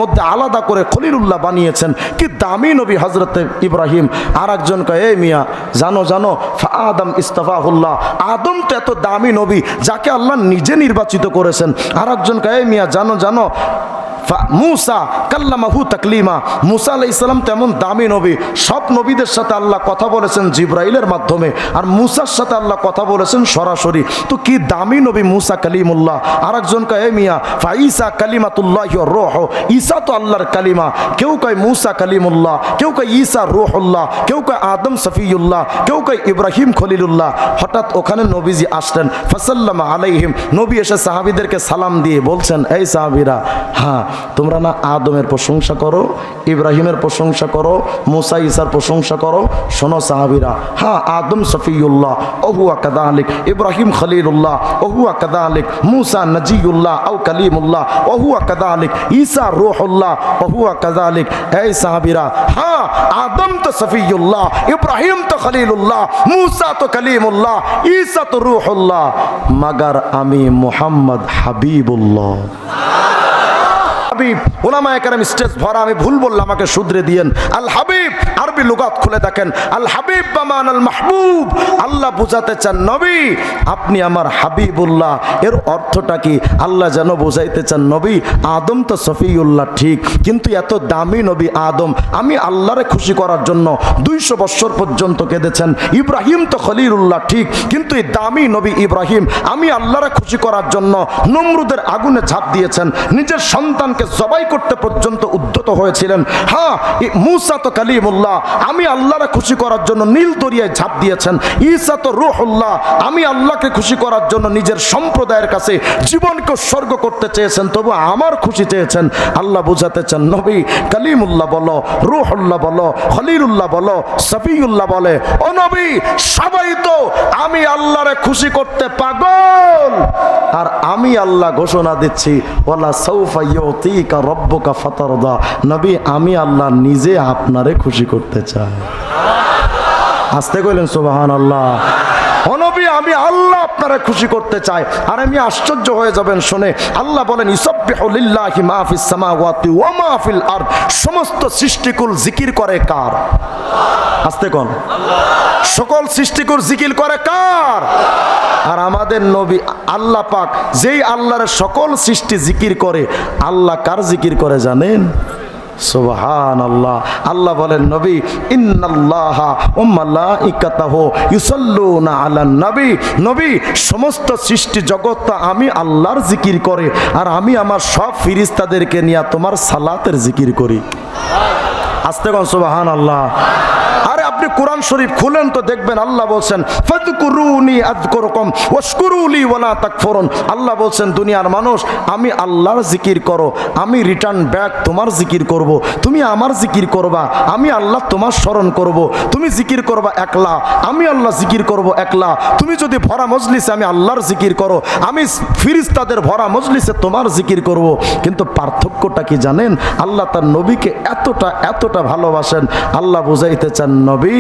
মধ্যে আলাদা করে খলিলুল্লাহ বানিয়েছেন। কি দামি নবী হযরত ইব্রাহিম। আর একজন কয়, এ মিয়া জানো জানো, আদম ইস্তাফাহুল্লাহ, আদম তো এত দামি নবী যাকে আল্লাহ নিজে নির্বাচিত করেছেন। আর একজন কয়, এ মিয়া জানো জানো, মুসা কাল্লামাহু তাকলিমা, মুসা আলাইহিস সালাম তেমন দামি নবী, সব নবীদের সাথে আল্লাহ কথা বলেছেন জিব্রাইলের মাধ্যমে, আর মুসার সাথে আল্লাহ কথা বলেছেন সরাসরি। তো কি দামি নবী মুসা কালিমুল্লাহ। আর একজন কয়, এ মিয়া ফাইসা কালিমাতুল্লাহি ওয়া রূহ, ঈসা তো আল্লাহর কালিমা। কেউ কয় মুসা কালিমুল্লাহ, কেউ কয় ঈসা রূহুল্লাহ, কেউ কয় আদম সফিউল্লাহ, কেউ কয় ইব্রাহিম খলিলুল্লাহ। হঠাৎ ওখানে নবীজি আসলেন, ফাসাল্লামা আলাইহিম, নবী এসে সাহাবীদেরকে সালাম দিয়ে বলছেন, এই সাহাবীরা, হ্যাঁ তোমরা না আদমের প্রশংসা করো, ইব্রাহিমের প্রশংসা করো, মুসা ঈসার প্রশংসা করো। শোনো সাহাবীরা, হ্যাঁ আদম সফিউল্লাহ ওহুয়া কাযালিক, ইব্রাহিম খলিলুল্লাহ ওহুয়া কাযালিক, মুসা নজিউল্লাহ আও কালিমুল্লাহ ওহুয়া কাযালিক, ঈসা রূহুল্লাহ ওহুয়া কাযালিক। এই সাহাবীরা, হ্যাঁ আদম তো সফিউল্লাহ, ইব্রাহিম তো খলিলুল্লাহ, মুসা তো কালিমুল্লাহ, ঈসা তো রূহুল্লাহ, মগর আমি মুহাম্মদ হাবিবুল্লাহ। হাবিব, উলামায়ে কেরাম স্টেজ ভরা, আমি ভুল বললাম আমাকে শুধরে দিয়েন। আল হাবিব আরবি লুগাত খুলে দেখেন, আল হাবিব বামানাল মাহবুব, আল্লাহ বুঝাতে চান নবী আপনি আমার হাবিবুল্লাহ। এর অর্থটা কি? আল্লাহ যেন বুঝাইতে চান নবী আদম তো সফিউল্লাহ ঠিক, কিন্তু এত দামি নবী আদম আমি আল্লাহরে খুশি করার জন্য 200 বছর পর্যন্ত কেঁদেছেন। ইব্রাহিম তো খলিলুল্লাহ ঠিক, কিন্তু এই দামি নবী ইব্রাহিম আমি আল্লাহরে খুশি করার জন্য নমরুদের আগুনে ঝাঁপ দিয়েছেন, নিজের সন্তানকে জবাই করতে পর্যন্ত উদ্যত হয়েছিলেন। হ্যাঁ মুসা তো কালিমুল্লাহ আমি আল্লাহরে খুশি করার জন্য নীল দরিয়ায় ঝাঁপ দিয়েছেন। ঈসা তো রূহুল্লাহ আমি আল্লাহকে খুশি করার জন্য নিজের সম্প্রদায়ের কাছে জীবনকে উৎসর্গ করতে চেয়েছেন, তবু আমার খুশি চেয়েছেন। আল্লাহ বুঝাতে চান নবী কালিমুল্লাহ বলো, রূহুল্লাহ বলো, খলিলুল্লাহ বলো, সফিউল্লাহ বলে, ও নবী সবাই তো আমি আল্লাহরে খুশি করতে পাগল, আর আমি আল্লাহ ঘোষণা দিচ্ছি ওয়ালা সাউফা ইউতিকা রব্বুকা ফাতারদা, নবী আমি আল্লাহ নিজে আপনারে খুশি করতে চাই। আস্তে কইলেন সুবহানাল্লাহ। ও নবী আমি আল্লাহ আপনারে খুশি করতে চাই। আর আমি আশ্চর্য হয়ে যাবেন শুনে, আল্লাহ বলেন ইউসাব্বিহু লিল্লাহি মা ফিস সামাওয়াতি ওয়া মা ফিল আরদ, সমস্ত সৃষ্টিকুল জিকির করে কার? আস্তে কোন? সকল সৃষ্টিকুল জিকির করে কার? আর আমাদের নবী আল্লাহ পাক যেই আল্লাহর সকল সৃষ্টি জিকির করে, আল্লাহ কার জিকির করে জানেন? সুবহানাল্লাহ। আল্লাহ বলেন নবী ইন্নাল্লাহা ওয়া মালাইকাতাহু ইউসাল্লুনা আলান নবী, নবী সমস্ত সৃষ্টি জগৎটা আমি আল্লাহর জিকির করে, আর আমি আমার সব ফেরেশতাদেরকে নিয়ে তোমার সালাতের জিকির করি। আস্তে কোন সুবহানাল্লাহ। আরে আপনি কোরআন শরীফ খুলেন তো দেখবেন আল্লাহ বলছেন ফাযকুরুনি আযকুরকুম ওয়াশকুরুলি ওয়ালা তাকফুরুন। আল্লাহ বলছেন দুনিয়ার মানুষ আমি আল্লাহর জিকির করো, আমি রিটার্ন ব্যাক তোমার জিকির করব, তুমি আমার জিকির করবা, আমি আল্লাহ তোমার স্মরণ করব, তুমি জিকির করবা একলা, আমি আল্লাহ জিকির করব একলা, তুমি যদি ভরা মজলিসে আমি আল্লাহর জিকির করো, আমি ফেরেশতাদের ভরা মজলিসে তোমার জিকির করব। কিন্তু পার্থক্যটা কি জানেন? আল্লাহ তার নবীকে এতটা ভালোবাসেন, আল্লাহ বুঝাইতে চান নবী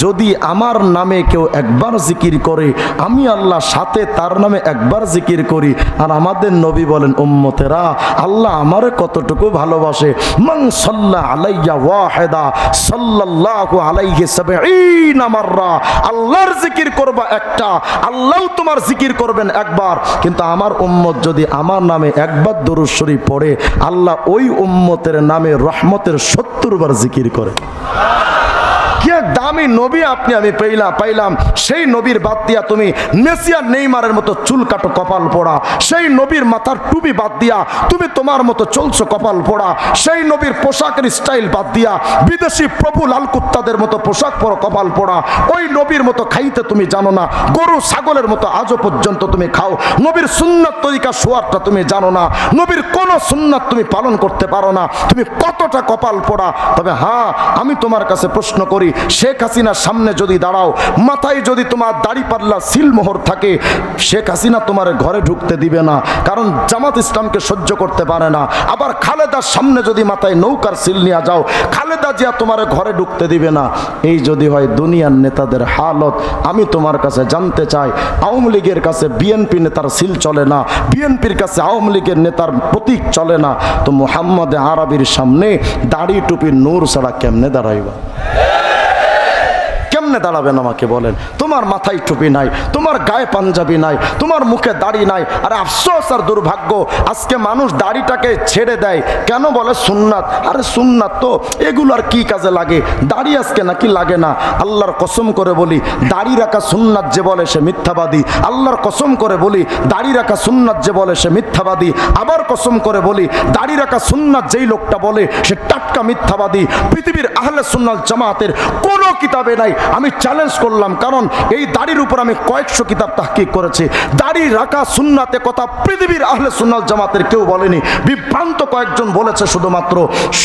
যদি আমার নামে কেউ একবার জিকির করে, আমি আল্লাহ সাথে তার নামে একবার জিকির করি। আর আমাদের নবী বলেন উম্মতেরা আল্লাহ আমারে কতটুকু ভালোবাসে, মান সাল্লা আলাইয়া ওয়াহিদা সাল্লাল্লাহু আলাইহি 70 মাররা, আল্লাহর জিকির করবা একটা, আল্লাহ তোমার জিকির করবেন একবার। কিন্তু আমার উম্মত যদি আমার নামে একবার দরুদ শরীফ পড়ে, আল্লাহ ওই উম্মতের নামে রহমতের 70 বার জিকির করে। কি দামি নবী আপনি আমি পাইলাম। সেই নবীর বাদ দিয়া তুমি মেসিয়া নেইমারের মতো চুল কাটো কপাল পোড়া, সেই নবীর মাথার টুপি বাদ দিয়া তুমি তোমার মতো চলছো কপাল পোড়া, সেই নবীর পোশাকের স্টাইল বাদ দিয়া বিদেশি প্রভু লাল কুত্তাদের মতো পোশাক পরো কপাল পোড়া, ওই নবীর মতো খাইতে তুমি জানো না, গরু ছাগলের মতো আজও পর্যন্ত তুমি খাও, নবীর সুন্নাত তরিকা শোয়ারটা তুমি জানো না, নবীর কোন সুন্নাত তুমি পালন করতে পারো না, তুমি কতটা কপাল পোড়া। তবে হ্যাঁ আমি তোমার কাছে প্রশ্ন করি, শেখ হাসিনার সামনে যদি দাঁড়াও, মাথায় যদি তোমার দাড়ি পাল্লা সিলমোহর থাকে, শেখ হাসিনা তোমার ঘরে ঢুকতে দিবে না, কারণ জামাত ইসলামকে সহ্য করতে পারে না। আবার খালেদার সামনে যদি মাথায় নৌকার সিল নিয়ে যাও, খালেদা জিয়া তোমার ঘরে ঢুকতে দিবে না। এই যদি হয় দুনিয়ার নেতাদের হালত, আমি তোমার কাছে জানতে চাই, আওয়ামী লীগের কাছে বিএনপি নেতার সিল চলে না, বিএনপির কাছে আওয়ামী লীগের নেতার প্রতীক চলে না, তো মুহাম্মদ আরবির সামনে দাড়ি টুপি নূর ছাড়া কেমনে দাঁড়াইবা? কেমনে দাঁড়াবেন আমাকে বলেন? তোমার মাথায় টুপি নাই, তোমার গায়ে পাঞ্জাবি নাই, তোমার মুখে দাড়ি নাই। আরে আফসোস আর দুর্ভাগ্য, আজকে মানুষ দাড়িটাকে ছেড়ে দেয়, কেন বলে সুন্নাত। আরে সুন্নাত তো এগুলো আর কি কাজে লাগে? দাড়ি আজকে নাকি লাগে না? আল্লাহর কসম করে বলি, দাড়ি রাখা সুন্নাত যে বলে সে মিথ্যাবাদী। আল্লাহর কসম করে বলি, দাড়ি রাখা সুন্নাত যে বলে সে মিথ্যাবাদী। আবার কসম করে বলি, দাড়ি রাখা সুন্নাত যেই লোকটা বলে সে টাটকা মিথ্যাবাদী। পৃথিবীর আহলে সুন্নাত জামাতের কোনো কিতাবে নাই। আমি চ্যালেঞ্জ করলাম, কারণ এই দাড়ির উপর আমি কয়েকশো কিতাব তাহকিক করেছি। দাড়ি রাখা সুন্নাতে কথা পৃথিবীর আহলে সুন্নাত জামাতের কেউ বলেনি, বিভ্রান্ত কয়েকজন বলেছে শুধুমাত্র।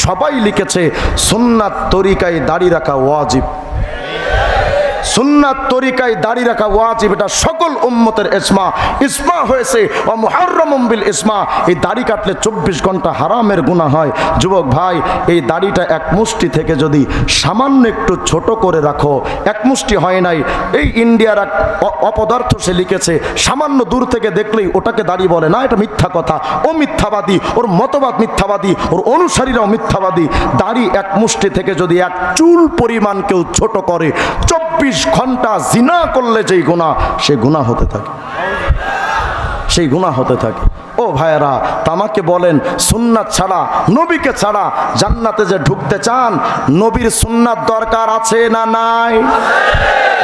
সবাই লিখেছে সুন্নাত তরিকায় দাড়ি রাখা ওয়াজিব, সুন্নাত তরিকায় দাড়ি রাখা ওয়াজিব, এটা সকল উম্মতের ইসমা হয়েছে। ওয়া মুহাররামুম বিল ইসমা, এই দাড়ি কাটলে 24 ঘন্টা হারামের গুনাহ হয়। যুবক ভাই, এই দাড়িটা এক মুষ্টি থেকে যদি সামান্য একটু ছোট করে রাখো, এক মুষ্টি হয় নাই, এই ইন্ডিয়ার এক অপদার্থ সে লিখেছে, সামান্য দূর থেকে দেখলেই ওটাকে দাড়ি বলে না, এটা মিথ্যা কথা। ও মিথ্যাবাদী, ওর মতবাদ মিথ্যাবাদী, ওর অনুসারীরাও মিথ্যাবাদী। দাড়ি এক মুষ্টি থেকে যদি এক চুল পরিমাণ কেউ ছোট করে, 24 ঘন্টা জিনা করলে যেই গুনাহ, সেই গুনাহ হতে থাকে, সেই গুনাহ হতে থাকে। ও ভাইয়েরা, তামাকে বলেন সুন্নাত ছাড়া, নবীকে ছাড়া জান্নাতে যে ঢুকতে চান, নবীর সুন্নাত দরকার আছে না নাই?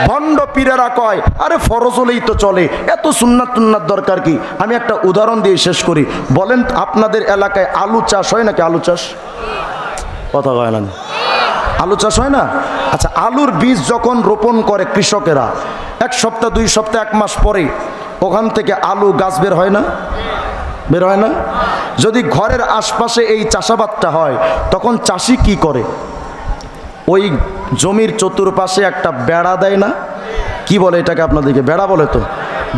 ভণ্ড পীরেরা কয় আরে ফরজ হলেই তো চলে, এত সুন্নাত টুন্নাত দরকার কি? আমি একটা উদাহরণ দিয়ে শেষ করি। বলেন আপনাদের এলাকায় আলু চাষ হয় নাকি? আলু চাষ কথা কয় না, আলু চাষ হয় না? আচ্ছা, আলুর বীজ যখন রোপণ করে কৃষকেরা, 1 সপ্তাহ 2 সপ্তাহ 1 মাস পরে ওখান থেকে আলু গাছ বের হয় না? বের হয় না? যদি ঘরের আশপাশে এই চাষাবাদটা হয়, তখন চাষি কি করে? ওই জমির চতুর্পাশে একটা বেড়া দেয় না? কি বলে এটাকে আপনাদেরকে? বেড়া বলে তো,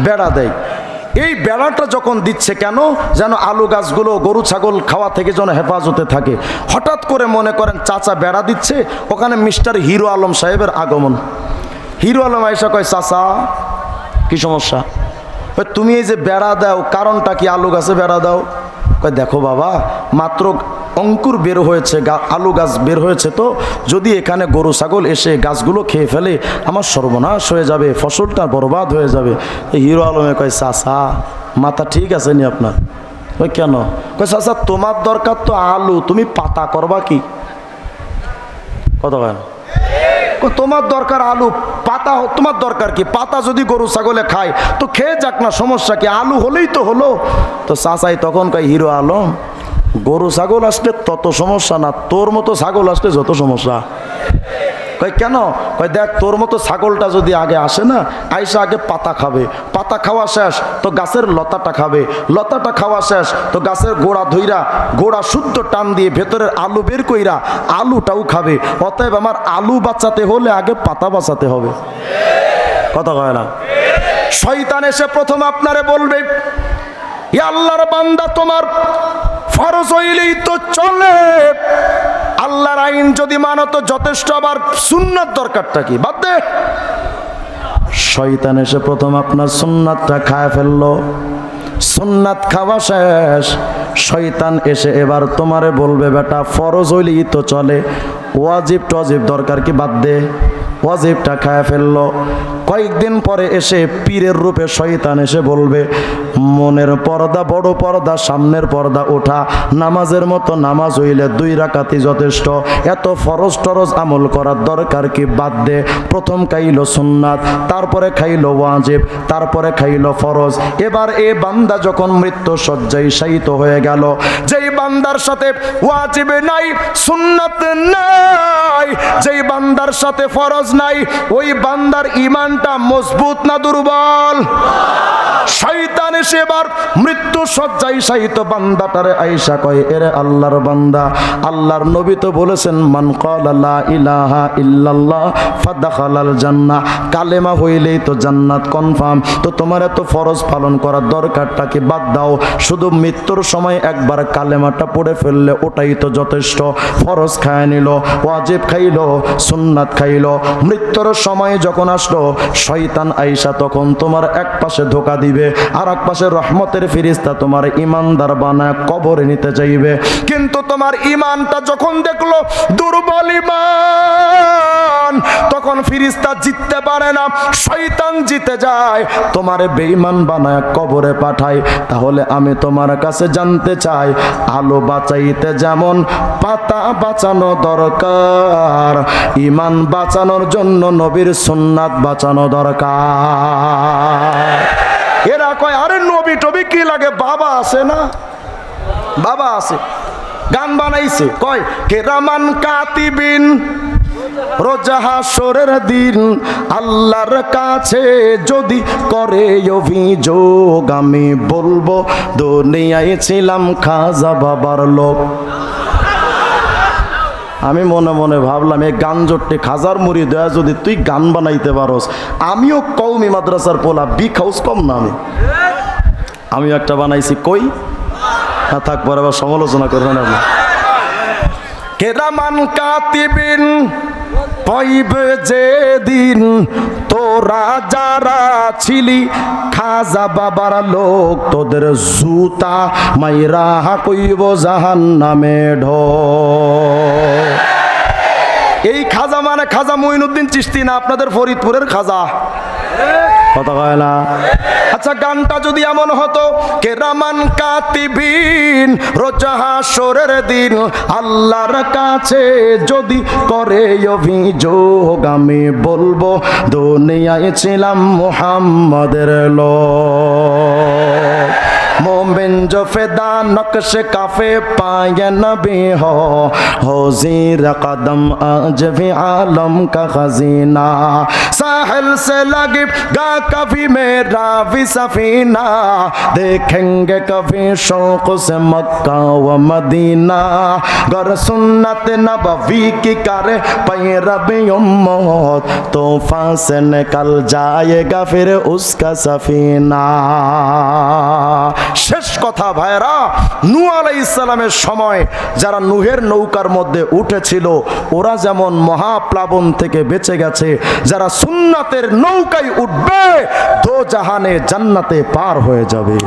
বেড়া দেয়। এই বেড়াটা যখন দিচ্ছে কেন? যেন আলু গাছগুলো গরু ছাগল খাওয়া থেকে যেন হেফাজতে থাকে। হঠাৎ করে মনে করেন চাচা বেড়া দিচ্ছে, ওখানে মিস্টার হিরো আলম সাহেবের আগমন। হিরো আলম আয়েশা কয় চাচা কি সমস্যা? তুমি এই যে বেড়া দাও, কারণটা কি? আলু গাছে বেড়া দাও। কয় দেখো বাবা, মাত্র অঙ্কুর বের হয়েছে, আলু গাছ বের হয়েছে, তো যদি এখানে গরু ছাগল এসে গাছগুলো খেয়ে ফেলে আমার সর্বনাশ হয়ে যাবে, ফসলটা বরবাদ হয়ে যাবে। হিরো আলমে কয় চাচা মাথা ঠিক আছে নি আপনার? ওই কেন? কয় চাচা তোমার দরকার তো আলু, তুমি পাতা করবা কি? কত কয় তোমার দরকার আলু, পাতা তোমার দরকার কি? পাতা যদি গরু ছাগলে খায় তো খেয়ে যাক না, সমস্যা কি? আলু হলেই তো হলো। তো চাচাই তখন কয় হিরো আলম, গরু ছাগল আসলে তত সমস্যা না, তোর মতো ছাগল আসলে যত সমস্যা। কয় কেন? কয় দেখ, তোর মতো ছাগলটা যদি আগে আসে না, আইসা আগে পাতা খাবে, পাতা খাওয়া শেষ তো গাছের লতাটা খাবে, লতাটা খাওয়া শেষ তো গাছের গোড়া ধইরা, গোড়া শুদ্ধ টান দিয়ে ভেতরের আলু বের কইরা আলুটাও খাবে। অতএব আমার আলু বাঁচাতে হলে আগে পাতা বাঁচাতে হবে। কথা কয় না? শয়তান এসে প্রথম আপনারে বলবে, ইয়া আল্লাহর বান্দা, তোমার ফরজ হইলেই তো চলে, আল্লাহর আইন যদি মানো তো যথেষ্ট, আবার সুন্নাত দরকারটা কি? বাদ দে। শয়তান এসে প্রথম আপনার সুন্নাতটা খায় ফেললো। সুন্নাত খাওয়া শেষ, শয়তান এসে এবার তোমারে বলবে বেটা ফরজ হইলেই তো চলে, ওয়াজিব টজিব দরকার কি? বাদ দে। ওয়াজিবটা খায় ফেললো। কয়েকদিন পরে এসে পীরের রূপে শয়তান এসে বলবে মনের পর্দা, বড় পর্দা, সামনের পর্দা ওঠা, নামাজের মতো নামাজ হইলে 2 রাকাতই যথেষ্ট, এত ফরজ টরজ আমল করার দরকার কি? বাদ দে। প্রথম খাইলো সুন্নাত, তারপরে খাইলো ওয়াজিব, তারপরে খাইলো ফরজ। এবার এ বান্দা যখন মৃত্যু শয্যায় শায়িত হয়ে গেল, যেই বান্দার সাথে ওয়াজিব নাই, সুন্নাত নাই, যেই বান্দার সাথে ফরজ নাই, ওই বান্দার ঈমানটা মজবুত না দুর্বল? শয়তান এসে এবার মৃত্যু শয্যায় শায়িত বান্দাটারে আয়েশা কয়, এরে আল্লাহর বান্দা, আল্লাহর নবী তো বলেছেন মান ক্বালা লা ইলাহা ইল্লাল্লাহ ফাদাখালাল জান্নাহ, কালেমা হইলেই তো জান্নাত কনফার্ম, তো তোমার এত ফরজ পালন করার দরকারটা কি? বাদ দাও, শুধু মৃত্যুর সময় একবার কালেমাটা পড়ে ফেললে ওটাই তো যথেষ্ট। ফরজ খায় নিল, ওয়াজিব খাইলো, সুন্নাত খাইলো, মৃত্যুর সময় যখন আসলো শয়তান আয়েশা তখন তোমার এক পাশে ধোঁকা দিবে, আর এক পাশে রহমতের ফেরেশতা তোমার ইমানদার বানায় কবরে নিতে চাইবে। কিন্তু তোমার ইমানটা যখন দেখলো দুর্বল ইমান, তখন ফেরেশতা জিততে পারে না, শয়তান জিতে যায়, তোমারে বেঈমান বানায় কবরে পাঠায়। তাহলে আমি তোমার কাছে জানতে চাই, আলো বাঁচাইতে যেমন পাতা বাঁচানো দরকার, ইমান বাঁচানোর জন্য নবীর সুন্নাত বাঁচানো দরকার। এরা কয় আরে নবী টবি কি লাগে, বাবা আছে না, বাবা আছে, গান বানাইছে, কয় কেরামান কাতিবিন, রোজ হাসরের দিন আল্লাহর কাছে যদি করে অভিযোগ, আমি বলবো দুনিয়ায় ছিলাম খাজা বাবার লোক। আমি মনে মনে ভাবলাম এই গান জোটে খাজার মুড়ি দেয়া যদি তুই গান বানাইতে পারস, আমিও কওমি মাদ্রাসার পোলা, বিগ হাউস কম না আমিও একটা বানাইছি, কই না থাক পরে আবার সমালোচনা করবেন আপনি। কেরামান কাতিবিন পাইবে যেদিন তোরা যারা ছিলি খাজা বাবার লোক, তোদের জুতা মাইরা কইব জাহান্নামে ঢো। এই খাজা মানে খাজা মঈনুদ্দিন চিশতি না, আপনাদের ফরিদপুরের খাজা, কথা কয় না। আচ্ছা গানটা যদি এমন হতো, কেরামান কাতিবিন রোজ হাসরের দিন আল্লাহর কাছে যদি করে অভিযোগ, আমি বলবো দুনিয়ায় ছিলাম মুহাম্মাদের লোক। मोमिन जो फिदा नक्श काफे पाए नबी हो ज़ीर कदम आज भी आलम का खजीना। साहिल से लगेगा कभी मेरा भी सफीना, देखेंगे कभी शौक से मक्का व मदीना। गर सुन्नत नबवी की करे पैरवी उम्मत, तूफान से निकल जाएगा फिर उसका सफीना। শেষ কথা ভাইরা, নূহ আলাইহিস সালামের সময় যারা নূহের নৌকার মধ্যে উঠেছিল ওরা যেমন মহাপ্লাবন থেকে বেঁচে গেছে, যারা সুন্নাতের নৌকায় উঠবে দো জাহানে জান্নাতে পার হয়ে যাবে।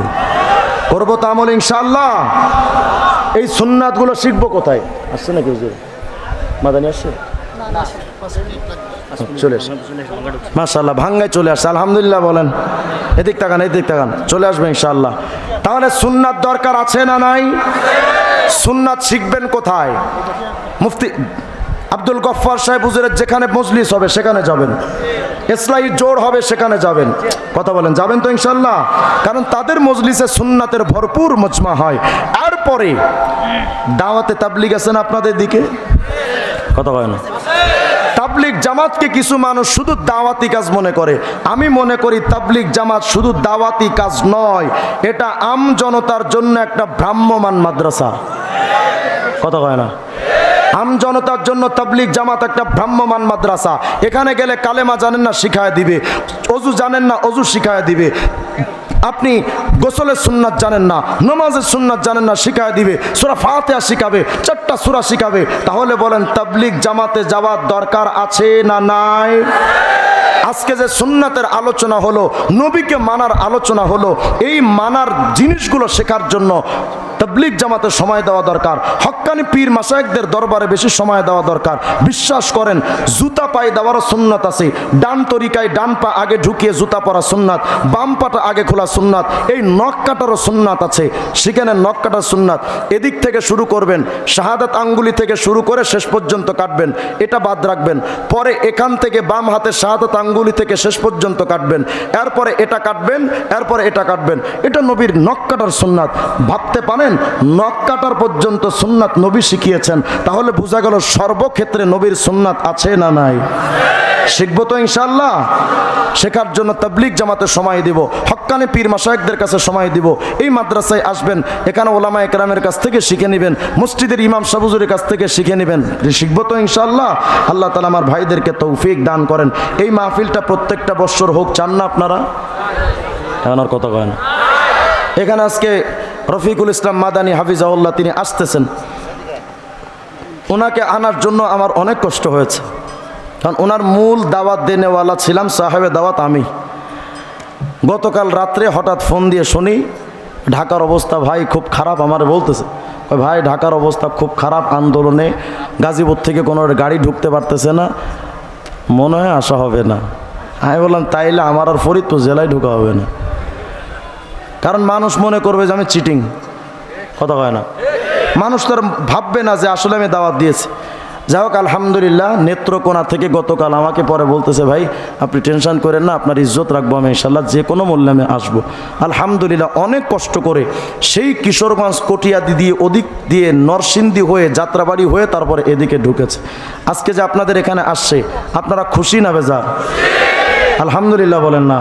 করব তো আমল ইনশাআল্লাহ। এই সুন্নাতগুলো শিখবো কোথায়? আসছে নাকি হুজুর? মাদানি আসছে? চলে আসে মাশাআল্লাহ, ভাঙ্গায় চলে আসছে, আলহামদুলিল্লাহ বলেন। এদিক তাকান, এদিক তাকান, চলে আসবে ইনশাআল্লাহ। তাহলে সুন্নাত দরকার আছে না নাই? সুন্নাত শিখবেন কোথায়? মুফতি আব্দুল গফফার সাহেব হুজুরের যেখানে মজলিস হবে সেখানে যাবেন, ইসলাহি জোর হবে সেখানে যাবেন, কথা বলেন, যাবেন তো ইনশাআল্লাহ? কারণ তাদের মজলিসে সুন্নাতের ভরপুর মজমা হয়। এরপরে দাওয়াতে তাবলিগ আছে না আপনাদের দিকে, কথা বলেন। তাবলিগ জামাতকে কিছু মানুষ শুধু দাওয়াতি কাজ মনে করে। আমি মনে করি তাবলিগ জামাত শুধু দাওয়াতি কাজ নয়, এটা আম জনতার জন্য একটা ভ্রাম্যমান মাদ্রাসা, কথা কয় না? আম জনতার জন্য তাবলিগ জামাত একটা ভ্রাম্যমান মাদ্রাসা। এখানে গেলে কালেমা জানেন না শিখায় দিবে, অজু জানেন না অজু শিখায় দিবে, আপনি গোসলের সুন্নাত জানেন না, নামাজের সুন্নাত জানেন না শিখায় দিবে, সূরা ফাতিহা শিখাবে, 4টা সূরা শিখাবে। তাহলে বলেন তাবলিগ জামাতে যাওয়ার দরকার আছে না নাই? আজকে যে সুন্নাতের আলোচনা হলো, নবীকে মানার আলোচনা হলো, এই মানার জিনিসগুলো শেখার জন্য তাবলিগ জামাতে সময় দেওয়া দরকার। হক্কানি পীর মাশায়েখদের দরবারে বেশি সময় দেওয়া দরকার। বিশ্বাস করেন জুতা পায়ে দেওয়ারও সুন্নাত আছে, ডান তরিকায় ডান পা আগে ঢুকিয়ে জুতা পরা সুন্নাত, বাম পাটা আগে খোলা সুন্নাত, এই নখ কাটারও সুন্নাত আছে, সেখানে নখ কাটার সুন্নাত। এদিক থেকে শুরু করবেন, শাহাদাত আঙ্গুলি থেকে শুরু করে শেষ পর্যন্ত কাটবেন, এটা বাদ রাখবেন। পরে এখান থেকে বাম হাতে শাহাদাত আঙ্গুলি থেকে শেষ পর্যন্ত কাটবেন, এরপরে এটা কাটবেন, এরপরে এটা কাটবেন। এটা নবীর নখ কাটার সুন্নাত। ভাবতে পারেন নখ কাটার পর্যন্ত সুন্নাত নবী শিখিয়েছেন, তাহলে বোঝা গেল সর্বক্ষেত্রে নবীর সুন্নাত আছে না নাই? শিখবো তো ইনশাআল্লাহ। শেখার জন্য তাবলিগ জামাতে সময় দিব, হক্কানি পীর মাশায়েখদের কাছে সময় দিব। এই মাদ্রাসায় আসবেন, এখানে ওলামায়ে কেরামের কাছ থেকে শিখে নেবেন, মসজিদের ইমাম সাহেব হুজুরের কাছ থেকে শিখে নেবেন। শিখবো তো ইনশাআল্লাহ। আল্লাহ তাআলা আমার ভাইদেরকে তৌফিক দান করেন। এই মাহফিলটা প্রত্যেকটা বছর হোক, চান না আপনারা? এখন আর কথা কয় না। এখানে আজকে রফিকুল ইসলাম মাদানী হাফিজাহুল্লাহ তিনি আসতেছেন, ওনাকে আনার জন্য আমার অনেক কষ্ট হয়েছে, কারণ ওনার মূল দাওয়াত দেনেওয়ালা ছিলাম, সাহেবে দাওয়াত আমি। গতকাল রাত্রে হঠাৎ ফোন দিয়ে শুনি ঢাকার অবস্থা ভাই খুব খারাপ। আমার বলতেছে ভাই ঢাকার অবস্থা খুব খারাপ, আন্দোলনে গাজীপুর থেকে কোনো গাড়ি ঢুকতে পারতেছে না, মনে হয় আসা হবে না। আমি বললাম তাইলে আমার আর ফরিদপুর জেলায় ঢোকা হবে না, কারণ মানুষ মনে করবে যে আমি চিটিং, কথা হয় না। মানুষ তো ভাববে না যে আসলে আমি দাওয়াত দিয়েছি। যাই হোক আলহামদুলিল্লাহ, নেত্রকোনা থেকে গতকাল আমাকে পরে বলতেছে, ভাই আপনি টেনশন করেন না, আপনার ইজ্জত রাখবো আমি ইনশাল্লাহ, যে কোনো মূল্যে আমি আসবো। আলহামদুলিল্লাহ অনেক কষ্ট করে সেই কিশোরগঞ্জ কটিয়াদি দিয়ে ওদিক দিয়ে নরসিংদী হয়ে যাত্রাবাড়ি হয়ে তারপরে এদিকে ঢুকেছে। আজকে যে আপনাদের এখানে আসছে, আপনারা খুশি না বেজার? আলহামদুলিল্লাহ বলেন না?